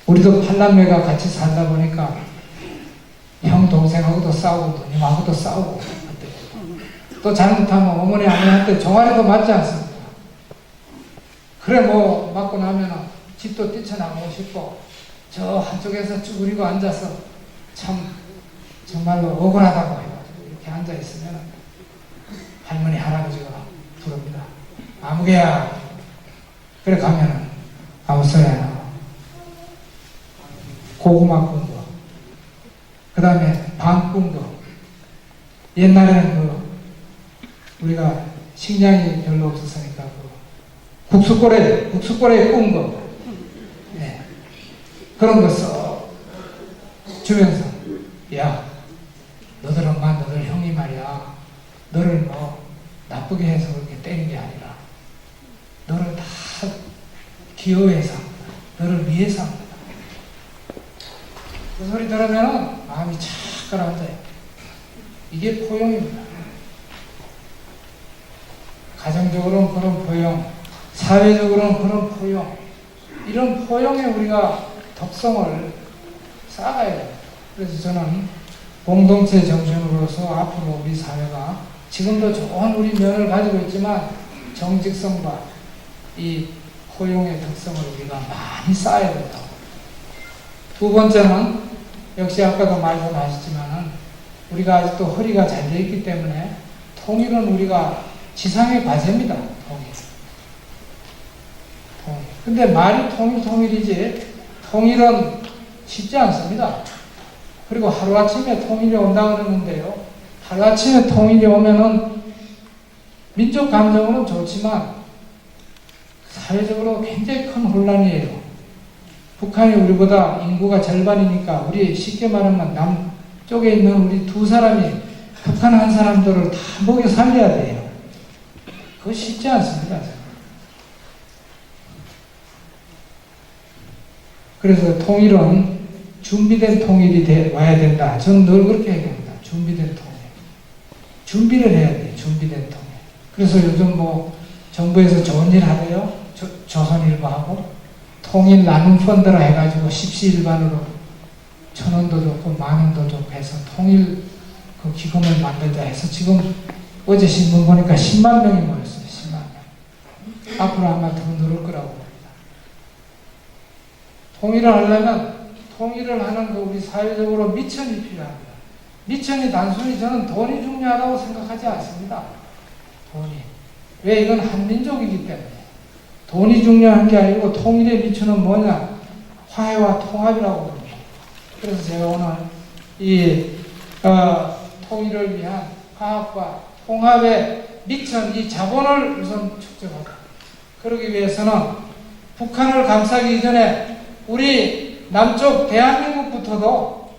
Speaker 1: 우리도 팔남매가 같이 살다 보니까 형 동생하고도 싸우고 누님하고도 싸우고 또 잘못하면 어머니 아버지한테 종아리도 맞지 않습니까? 그래 뭐 맞고 나면은 집도 뛰쳐나가고 싶고 저 한쪽에서 쭈그리고 앉아서 참 정말로 억울하다고 해가지고 이렇게 앉아 있으면 할머니 할아버지가 부릅니다. 아무개야. 그래 가면은 아무소야 고구마 꾼 거, 그 다음에 방 꾼 거. 옛날에는 그 우리가 식량이 별로 없었으니까 그 국수꼬레 꾼 거, 네. 그런 거 써 주면서 야 너들 엄마 너들 형이 말이야 너를 뭐 나쁘게 해서 그렇게 때린 게 아니라 너를 다 기여해서 너를 위해서 합니다. 그 소리 들으면 마음이 착 가라앉아요. 이게 포용입니다. 가정적으로는 그런 포용, 사회적으로는 그런 포용, 이런 포용에 우리가 덕성을 쌓아야 돼요. 그래서 저는 공동체 정신으로서 앞으로 우리 사회가 지금도 좋은 우리 면을 가지고 있지만 정직성과 이 포용의 덕성을 우리가 많이 쌓아야 된다고. 두 번째는 역시 아까도 말씀하셨지만은 우리가 아직도 허리가 잘 되어 있기 때문에 통일은 우리가 지상의 과제입니다. 통일. 근데 말이 통일이지 통일은 쉽지 않습니다. 그리고 하루아침에 통일이 온다고 그러는데요. 하루아침에 통일이 오면은 민족 감정으로는 좋지만 사회적으로 굉장히 큰 혼란이에요. 북한이 우리보다 인구가 절반이니까 우리 쉽게 말하면 남쪽에 있는 우리 두 사람이 북한 한 사람들을 다 먹여 살려야 돼요. 그거 쉽지 않습니다. 그래서 통일은 준비된 통일이 와야 된다. 저는 늘 그렇게 얘기합니다. 준비된 통일. 준비를 해야 돼요. 준비된 통일. 그래서 요즘 뭐 정부에서 좋은 일 하래요. 조선일보하고 통일 나눔 펀드라 해가지고 십시일반으로 1,000원도 좋고 10,000원도 좋고 해서 통일 그 기금을 만들자 해서 지금 어제 신문 보니까 10만 명이 모였어요. 10만 명. 앞으로 아마 더 늘을 거라고 봅니다. 통일을 하려면 통일을 하는 그 우리 사회적으로 미천이 필요합니다. 미천이 단순히 저는 돈이 중요하다고 생각하지 않습니다. 돈이. 왜? 이건 한민족이기 때문에. 돈이 중요한 게 아니고 통일의 미천은 뭐냐? 화해와 통합이라고 봅니다. 그래서 제가 오늘 이 통일을 위한 화합과 통합의 미천, 이 자본을 우선 축적하자. 그러기 위해서는 북한을 감싸기 이전에 우리 남쪽 대한민국부터도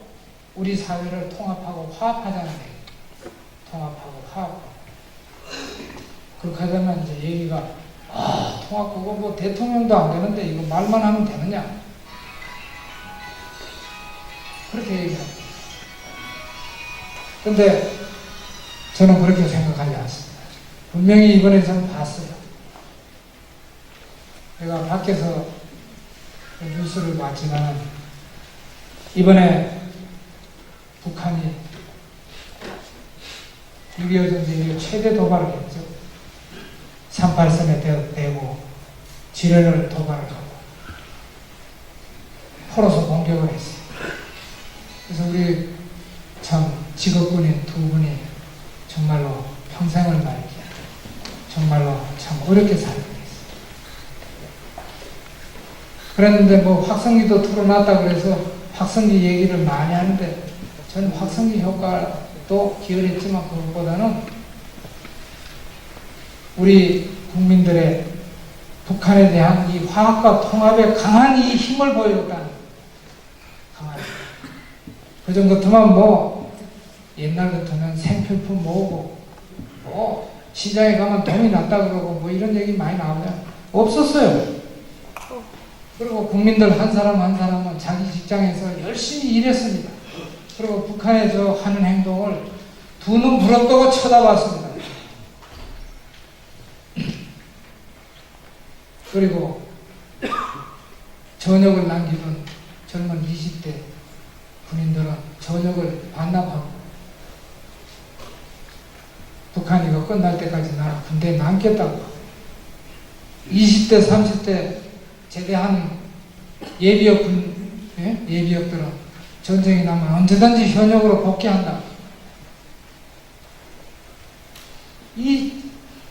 Speaker 1: 우리 사회를 통합하고 화합하자는 얘기예요. 통합하고 화합하고. 그렇게 하자면 이제 얘기가 통합 그거 뭐 대통령도 안 되는데 이거 말만 하면 되느냐 그렇게 얘기합니다. 근데 저는 그렇게 생각하지 않습니다. 분명히 이번에 저는 봤어요. 제가 밖에서 뉴스를 봤지만 이번에 북한이 6.25 전쟁의 최대 도발을 했죠. 38선에 대고 지뢰를 도발하고 포로서 공격을 했어요. 그래서 우리 참 직업군인 두 분이 정말로 평생을 말이죠. 정말로 참 어렵게 살고 있어요. 그랬는데 뭐 확성기도 틀어놨다 그래서 확성기 얘기를 많이 하는데 저는 확성기 효과도 기여했지만 그것보다는 우리 국민들의 북한에 대한 이 화학과 통합에 강한 이 힘을 보여줬다는 강한 그전 같으면 뭐 옛날 같으면 생필품 모으고 뭐 시장에 가면 돈이 났다 그러고 뭐 이런 얘기 많이 나오면 없었어요. 그리고 국민들 한 사람 한 사람은 자기 직장에서 열심히 일했습니다. 그리고 북한에서 하는 행동을 두 눈 부릅뜨고 쳐다봤습니다. 그리고 저녁을 남기던 젊은 20대 군인들은 저녁을 반납하고 북한이 이거 끝날 때까지 나 군대에 남겠다고 20대 30대 제대한 예비역들은 전쟁이 나면 언제든지 현역으로 복귀한다. 이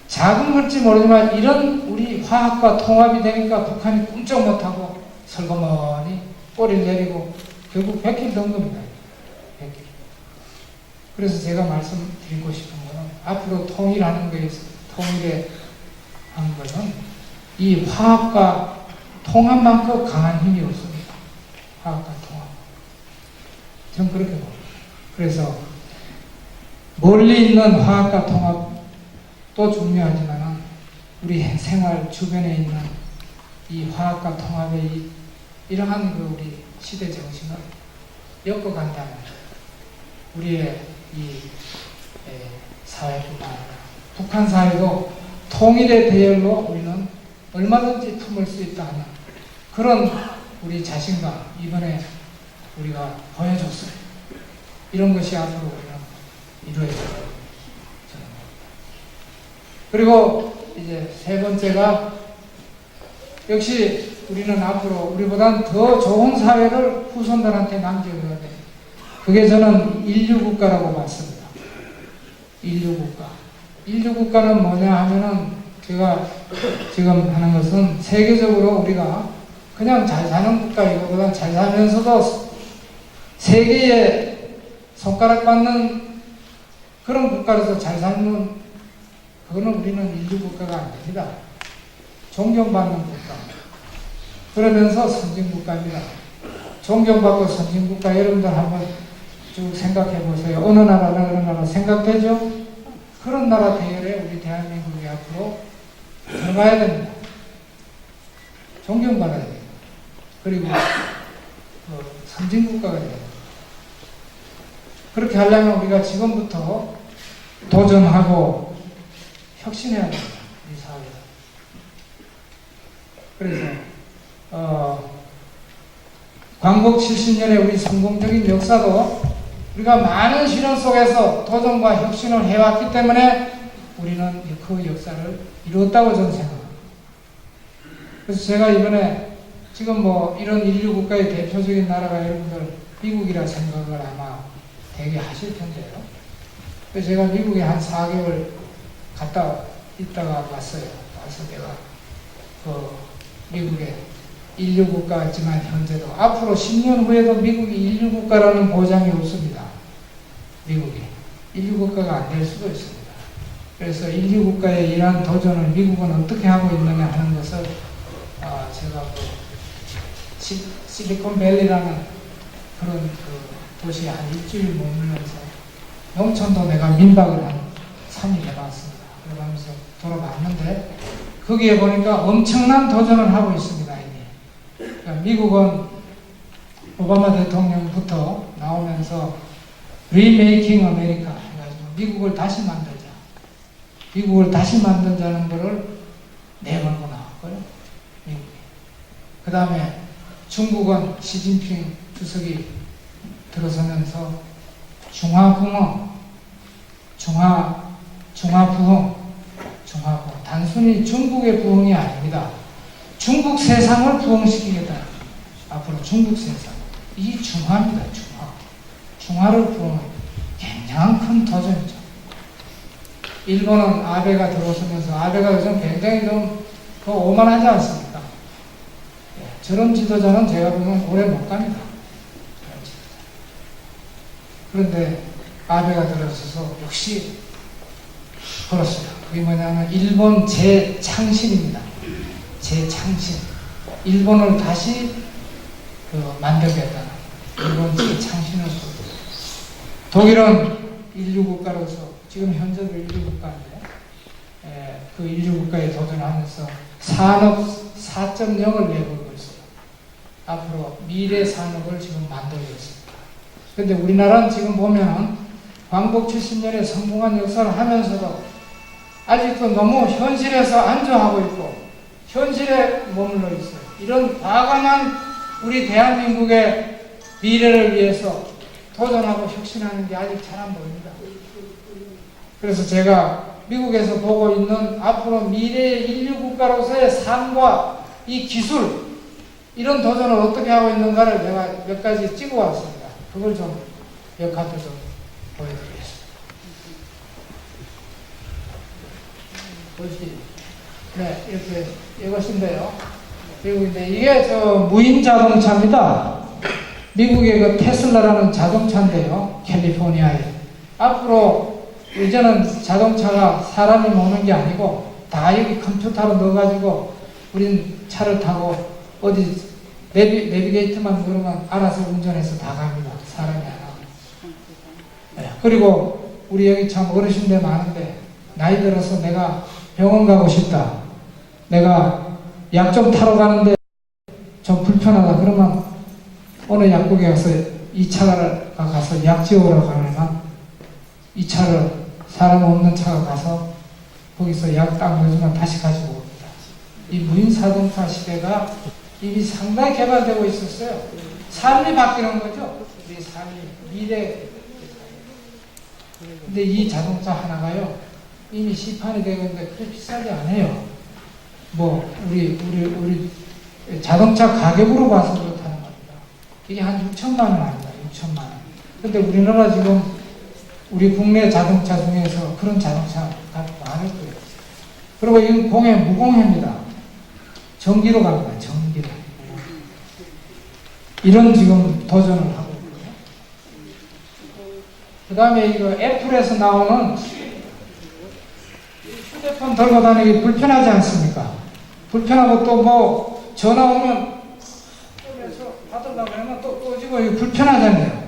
Speaker 1: 작은 걸지 모르지만 이런 우리 화학과 통합이 되니까 북한이 꿈쩍 못하고 설거머니 꼬리를 내리고 결국 100킬 던 겁니다. 100킬. 그래서 제가 말씀드리고 싶은 거는 앞으로 통일하는 거에서 통일에 하는 것은 이 화학과 통합만큼 강한 힘이 없습니다. 화학과 통합. 전 그렇게 봅니다. 그래서 멀리 있는 화학과 통합도 중요하지만 우리 생활 주변에 있는 이 화학과 통합의 이러한 그 우리 시대 정신을 엮어간다면 우리의 이 사회뿐만 아니라 북한 사회도 통일의 대열로 우리는 얼마든지 품을 수 있다 하는 그런 우리 자신감 이번에 우리가 보여줬어요. 이런 것이 앞으로 우리는 이루어져요. 그리고 이제 세 번째가 역시 우리는 앞으로 우리보다는 더 좋은 사회를 후손들한테 남겨줘야 돼요. 그게 저는 인류국가라고 봤습니다. 인류국가. 인류국가는 뭐냐 하면은 제가 지금 하는 것은 세계적으로 우리가 그냥 잘 사는 국가 이거보다 잘 살면서도 세계에 손가락 받는 그런 국가로서 잘 사는 그거는 우리는 인류국가가 안 됩니다. 존경받는 국가. 그러면서 선진국가입니다. 존경받고 선진국가 여러분들 한번 쭉 생각해 보세요. 어느 나라나 어느 나라 생각되죠? 그런 나라 대열에 우리 대한민국이 앞으로 들어가야 됩니다. 존경받아야 돼요. 그리고 선진국가가 돼요. 그렇게 하려면 우리가 지금부터 도전하고 혁신해야 됩니다. 이 사회가. 그래서 광복 70년의 우리 성공적인 역사도 우리가 많은 시련 속에서 도전과 혁신을 해왔기 때문에 우리는 그 역사를 이루었다고 저는 생각합니다. 그래서 제가 이번에 지금 뭐 이런 인류 국가의 대표적인 나라가 여러분들 미국이라 생각을 아마 되게 하실 텐데요. 그래서 제가 미국에 한 4개월 갔다 있다가 왔어요. 와서 내가 그 미국에 인류 국가지만 현재도 앞으로 10년 후에도 미국이 인류 국가라는 보장이 없습니다. 미국이 인류 국가가 안 될 수도 있습니다. 그래서 인류 국가의 이러한 도전을 미국은 어떻게 하고 있느냐 하는 것을 제가 실리콘밸리라는 그런 그 도시에 한 일주일 머물면서 농촌도 내가 민박을 한 3일 해봤습니다. 그러면서 돌아봤는데 거기에 보니까 엄청난 도전을 하고 있습니다. 이게. 그러니까 미국은 오바마 대통령부터 나오면서 리메이킹 아메리카 해가지고 미국을 다시 만들자. 미국을 다시 만들자는 거를 내걸고 나왔고요. 미국이. 그 다음에 중국은 시진핑 주석이 들어서면서 중화부흥, 단순히 중국의 부흥이 아닙니다. 중국 세상을 부흥시키겠다. 앞으로 중국 세상. 이 중화입니다. 중화를 부흥하는 굉장히 큰 도전이죠. 일본은 아베가 들어서면서 아베가 요즘 굉장히 좀 오만하지 않습니까? 저런 지도자는 제가 보면 오래 못 갑니다. 그런데 아베가 들어서서 역시 그렇습니다. 그게 뭐냐면 일본 재창신입니다. 재창신. 일본을 다시 만들겠다는 일본 재창신을 독일은 인류국가로서 지금 현재도 인류국가인데 그 인류국가에 도전하면서 산업 4.0을 내걸고 있어요. 앞으로 미래 산업을 지금 만들고 있습니다. 그런데 우리나라는 지금 보면은 광복 70년에 성공한 역사를 하면서도 아직도 너무 현실에서 안주하고 있고 현실에 머물러 있어요. 이런 과감한 우리 대한민국의 미래를 위해서 도전하고 혁신하는 게 아직 잘 안 보입니다. 그래서 제가 미국에서 보고 있는 앞으로 미래의 인류국가로서의 삶과 이 기술 이런 도전을 어떻게 하고 있는가를 내가 몇 가지 찍어 왔습니다. 그걸 좀 몇 가지 좀 보여드리겠습니다. 보시죠. 네, 이렇게 이것인데요. 그리고 이제 이게 무인 자동차입니다. 미국의 그 테슬라라는 자동차인데요. 캘리포니아에. 앞으로 이제는 자동차가 사람이 모는 게 아니고 다 여기 컴퓨터로 넣어가지고 우린 차를 타고 어디 내비게이터만 누르면 알아서 운전해서 다 갑니다. 사람이 안 하고. 네. 그리고 우리 여기 참 어르신들 많은데 나이 들어서 내가 병원 가고 싶다. 내가 약 좀 타러 가는데 좀 불편하다. 그러면 어느 약국에 가서 이 차를 가서 약 지어오라고 하면 이 차를 사람 없는 차가 가서 거기서 약 딱 넣어주면 다시 가지고 옵니다. 이 무인자동차 시대가 이미 상당히 개발되고 있었어요. 삶이 바뀌는 거죠. 우리 삶이 미래. 근데 이 자동차 하나가요 이미 시판이 되고 있는데 그렇게 비싸지 않아요. 뭐 우리 자동차 가격으로 봐서 그렇다는 겁니다. 이게 한 6천만 원 아닙니다. 6천만 원. 근데 우리나라 지금 우리 국내 자동차 중에서 그런 자동차가 많을 거예요. 그리고 이건 공해 무공해입니다. 전기로 갑니다. 전기로. 이런 지금 도전을 하고 있고요. 그 다음에 이거 애플에서 나오는 휴대폰 들고 다니기 불편하지 않습니까? 불편하고 또 뭐 전화 오면 받으려고 하면 또 끄지고 이거 불편하잖아요.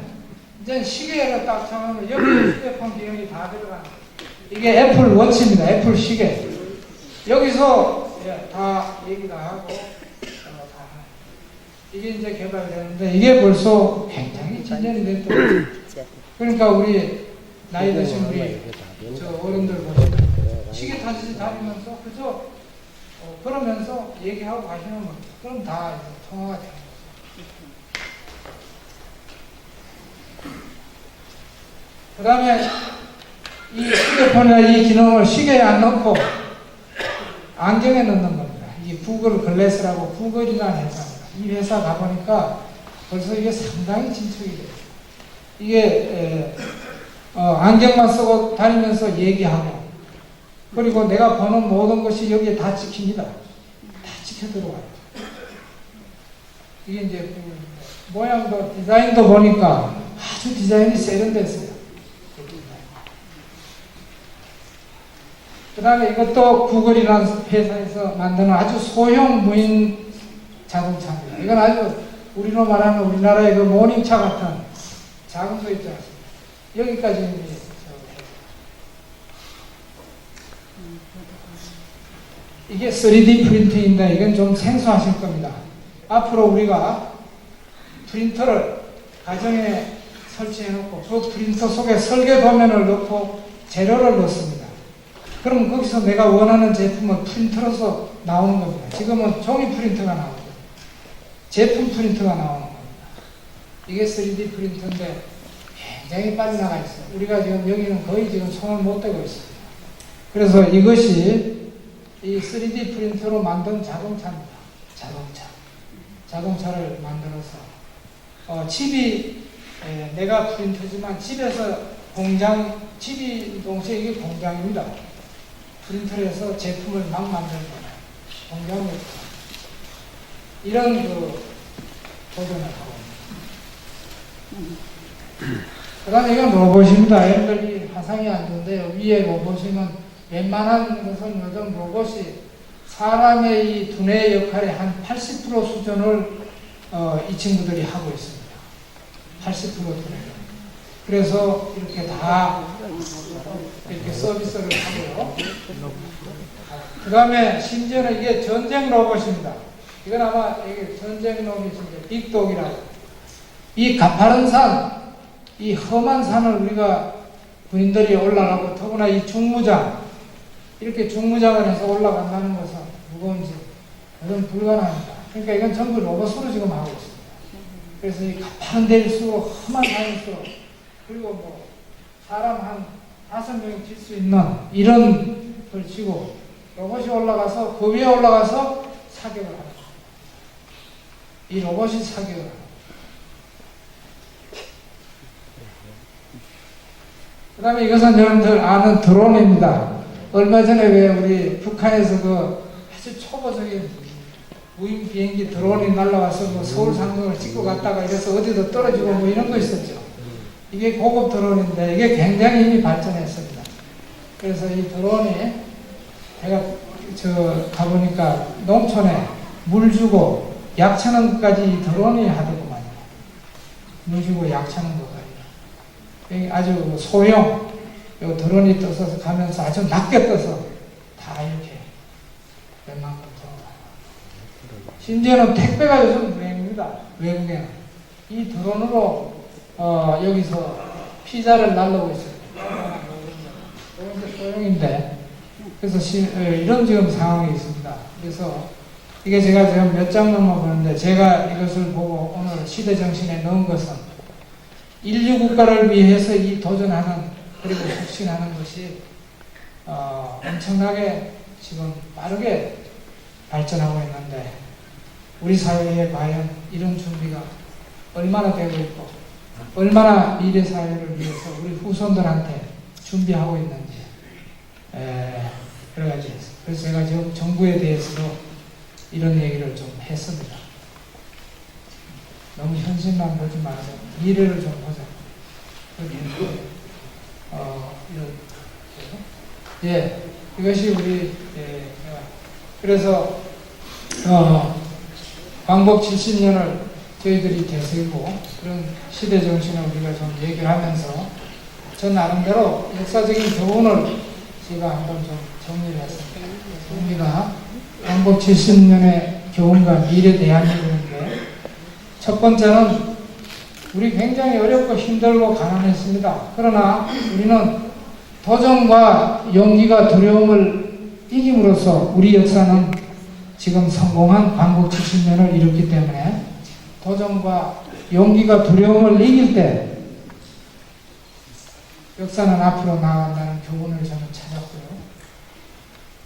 Speaker 1: 이제 시계를 딱 정하면 여기 휴대폰 비용이 다 들어가는 이게 애플 워치입니다. 애플 시계. 여기서 다 얘기 다 하고 이게 이제 개발되는데 이게 벌써 굉장히 진전이 됐던 그러니까 우리 나이 드신 우리 저 어른들 보시면 시계 타시 다니면서 그저 그러면서 얘기하고 가시는 겁니다. 그럼 다 통화가 되는 거죠. 그 다음에 이 휴대폰이나 이 기능을 시계에 안 넣고 안경에 넣는 겁니다. 이 구글 글래스라고 구글이라는 회사입니다. 이 회사 가보니까 벌써 이게 상당히 진척이 돼요. 이게 안경만 쓰고 다니면서 얘기하고 그리고 내가 보는 모든 것이 여기에 다 찍힙니다. 다 찍혀 들어와요. 이게 이제 모양도 디자인도 보니까 아주 디자인이 세련됐어요. 그 다음에 이것도 구글이라는 회사에서 만드는 아주 소형 무인 자동차입니다. 이건 아주 우리로 말하는 우리나라의 그 모닝차 같은 작은 거 있지 않습니까? 여기까지 이게 3D 프린팅인데 이건 좀 생소하실 겁니다. 앞으로 우리가 프린터를 가정에 설치해 놓고 그 프린터 속에 설계 도면을 넣고 재료를 넣습니다. 그럼 거기서 내가 원하는 제품을 프린터로서 나오는 겁니다. 지금은 종이 프린터가 나오고 제품 프린터가 나오는 겁니다. 이게 3D 프린터인데 굉장히 빨리 나가 있어요. 우리가 지금 여기는 거의 지금 손을 못 대고 있습니다. 그래서 이것이 이 3D 프린터로 만든 자동차입니다. 자동차를 만들어서 칩이 내가 프린터지만 집에서 칩이 동시에 이게 공장입니다. 프린터를 해서 제품을 막 만드는 거예요. 공장으로. 이런 도전을 하고 있습니다. 그 다음에 이건 로봇입니다. 여러분들이 화상이 안 좋은데요. 위에 로봇이면 웬만한 것은 요즘 로봇이 사람의 이 두뇌 역할의 한 80% 수준을 이 친구들이 하고 있습니다. 80% 두뇌. 그래서 이렇게 다 이렇게 서비스를 하고요. 그 다음에 심지어는 이게 전쟁 로봇입니다. 이건 아마 이게 전쟁 로봇인데 빅독이라고. 이 가파른 산, 이 험한 산을 우리가 군인들이 올라가고 더구나 이 중무장, 이렇게 중무장을 해서 올라간다는 것은 무거운지 이건 불가능합니다. 그러니까 이건 전부 로봇으로 지금 하고 있습니다. 그래서 이 가파른 데일수록 험한 산일수록 그리고 뭐 사람 한 5명이 질 수 있는 이런 걸 치고 로봇이 올라가서 그 위에 올라가서 사격을 합니다. 이 로봇이 사격을 합니다. 그 다음에 이것은 여러분들 아는 드론입니다. 얼마 전에 왜 우리 북한에서 그 아주 초보적인 무인 비행기 드론이 날라와서 뭐 서울 상공을 찍고 갔다가 이래서 어디도 떨어지고 뭐 이런 거 있었죠. 이게 고급 드론인데 이게 굉장히 이미 발전했습니다. 그래서 이 드론이 제가 가보니까 농촌에 물 주고 약 쳐는 것까지 이 드론이 하더구만요. 물 주고 약 쳐는 것까지. 아주 소형 요 드론이 떠서 가면서 아주 낮게 떠서 다 이렇게 웬만큼 들어가요. 심지어는 택배가 요즘 유행입니다. 외국에는. 이 드론으로 여기서 피자를 날르고 있어요. 이건 소형인데 그래서 이런 지금 상황이 있습니다. 그래서 이게 제가 지금 몇 장 넘어 보는데 제가 이것을 보고 오늘 시대정신에 넣은 것은 인류 국가를 위해서 이 도전하는 그리고 혁신하는 것이 엄청나게 지금 빠르게 발전하고 있는데 우리 사회에 과연 이런 준비가 얼마나 되고 있고 얼마나 미래 사회를 위해서 우리 후손들한테 준비하고 있는지 여러 가지. 그래서 제가 지금 정부에 대해서도 이런 얘기를 좀 했습니다. 너무 현실만 보지 말고 미래를 좀 보자. 이것이 우리 그래서 광복 70년을 저희들이 되새기고 그런 시대 정신을 우리가 좀 얘기를 하면서 저 나름대로 역사적인 교훈을 제가 한번 좀 정리를 했습니다. 우리가 광복 70년의 교훈과 미래 대한민국인데 첫 번째는 우리 굉장히 어렵고 힘들고 가난했습니다. 그러나 우리는 도전과 용기가 두려움을 이김으로써 우리 역사는 지금 성공한 광복 70년을 이뤘기 때문에 도전과 용기가 두려움을 이길 때 역사는 앞으로 나아간다는 교훈을 저는 찾았고요.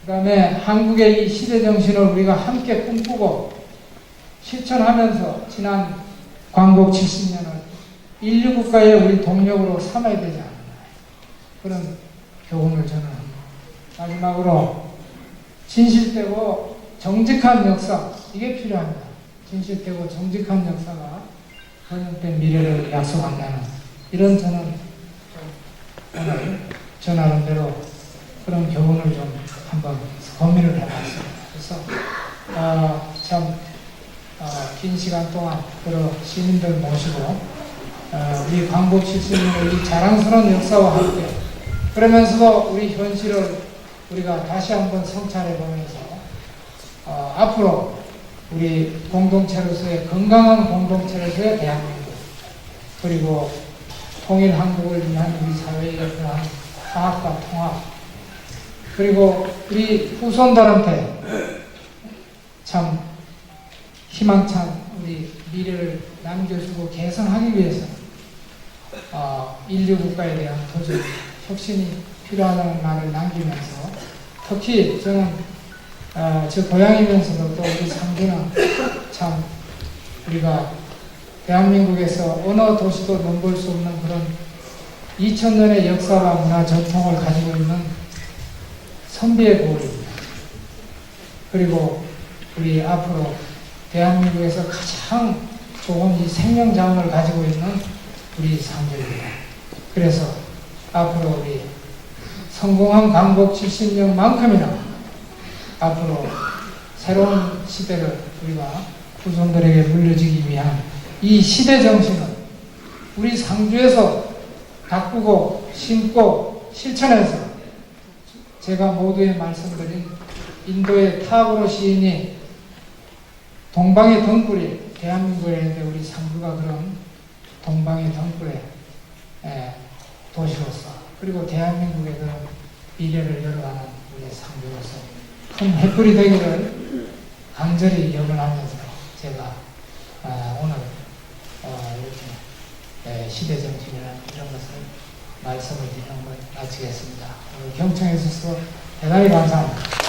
Speaker 1: 그 다음에 한국의 이 시대정신을 우리가 함께 꿈꾸고 실천하면서 지난 광복 70년을 인류국가의 우리 동력으로 삼아야 되지 않나 그런 교훈을 저는 합니다. 마지막으로 진실되고 정직한 역사 이게 필요합니다. 진실되고 정직한 역사가 번영된 미래를 약속한다는 이런 저는 오늘 저 나름대로 그런 교훈을 좀 한번 고민을 해봤습니다. 그래서 참 긴 시간 동안 여러 시민들 모시고 우리 광복 70년의 이 자랑스러운 역사와 함께 그러면서도 우리 현실을 우리가 다시 한번 성찰해 보면서 앞으로 우리 공동체로서의 건강한 공동체로서의 대한민국, 그리고 통일 한국을 위한 우리 사회의 그러한 화합과 통합, 그리고 우리 후손들한테 참 희망찬 우리 미래를 남겨주고 개선하기 위해서 인류 국가에 대한 도전, 혁신이 필요하다는 말을 남기면서, 특히 저는 저 고향이면서도 또 우리 상주는 참 우리가 대한민국에서 어느 도시도 넘볼 수 없는 그런 2000년의 역사와 문화 전통을 가지고 있는 선비의 고을입니다. 그리고 우리 앞으로 대한민국에서 가장 좋은 이 생명자원을 가지고 있는 우리 상주입니다. 그래서 앞으로 우리 성공한 강복 70년만큼이나 앞으로 새로운 시대를 우리가 후손들에게 물려주기 위한 이 시대 정신은 우리 상주에서 가꾸고 심고 실천해서, 제가 모두에 말씀드린 인도의 타고로 시인이 동방의 등불이 대한민국에 있는데 우리 상주가 그런 동방의 등불의 도시로서, 그리고 대한민국의 그런 미래를 열어가는 우리 상주로서 큰 횃불이 되기를 간절히 염원하면서 제가 오늘 이렇게 시대정신이라는 이런 것을 말씀을 드리는 걸 마치겠습니다. 오늘 경청해 주셔서 대단히 감사합니다.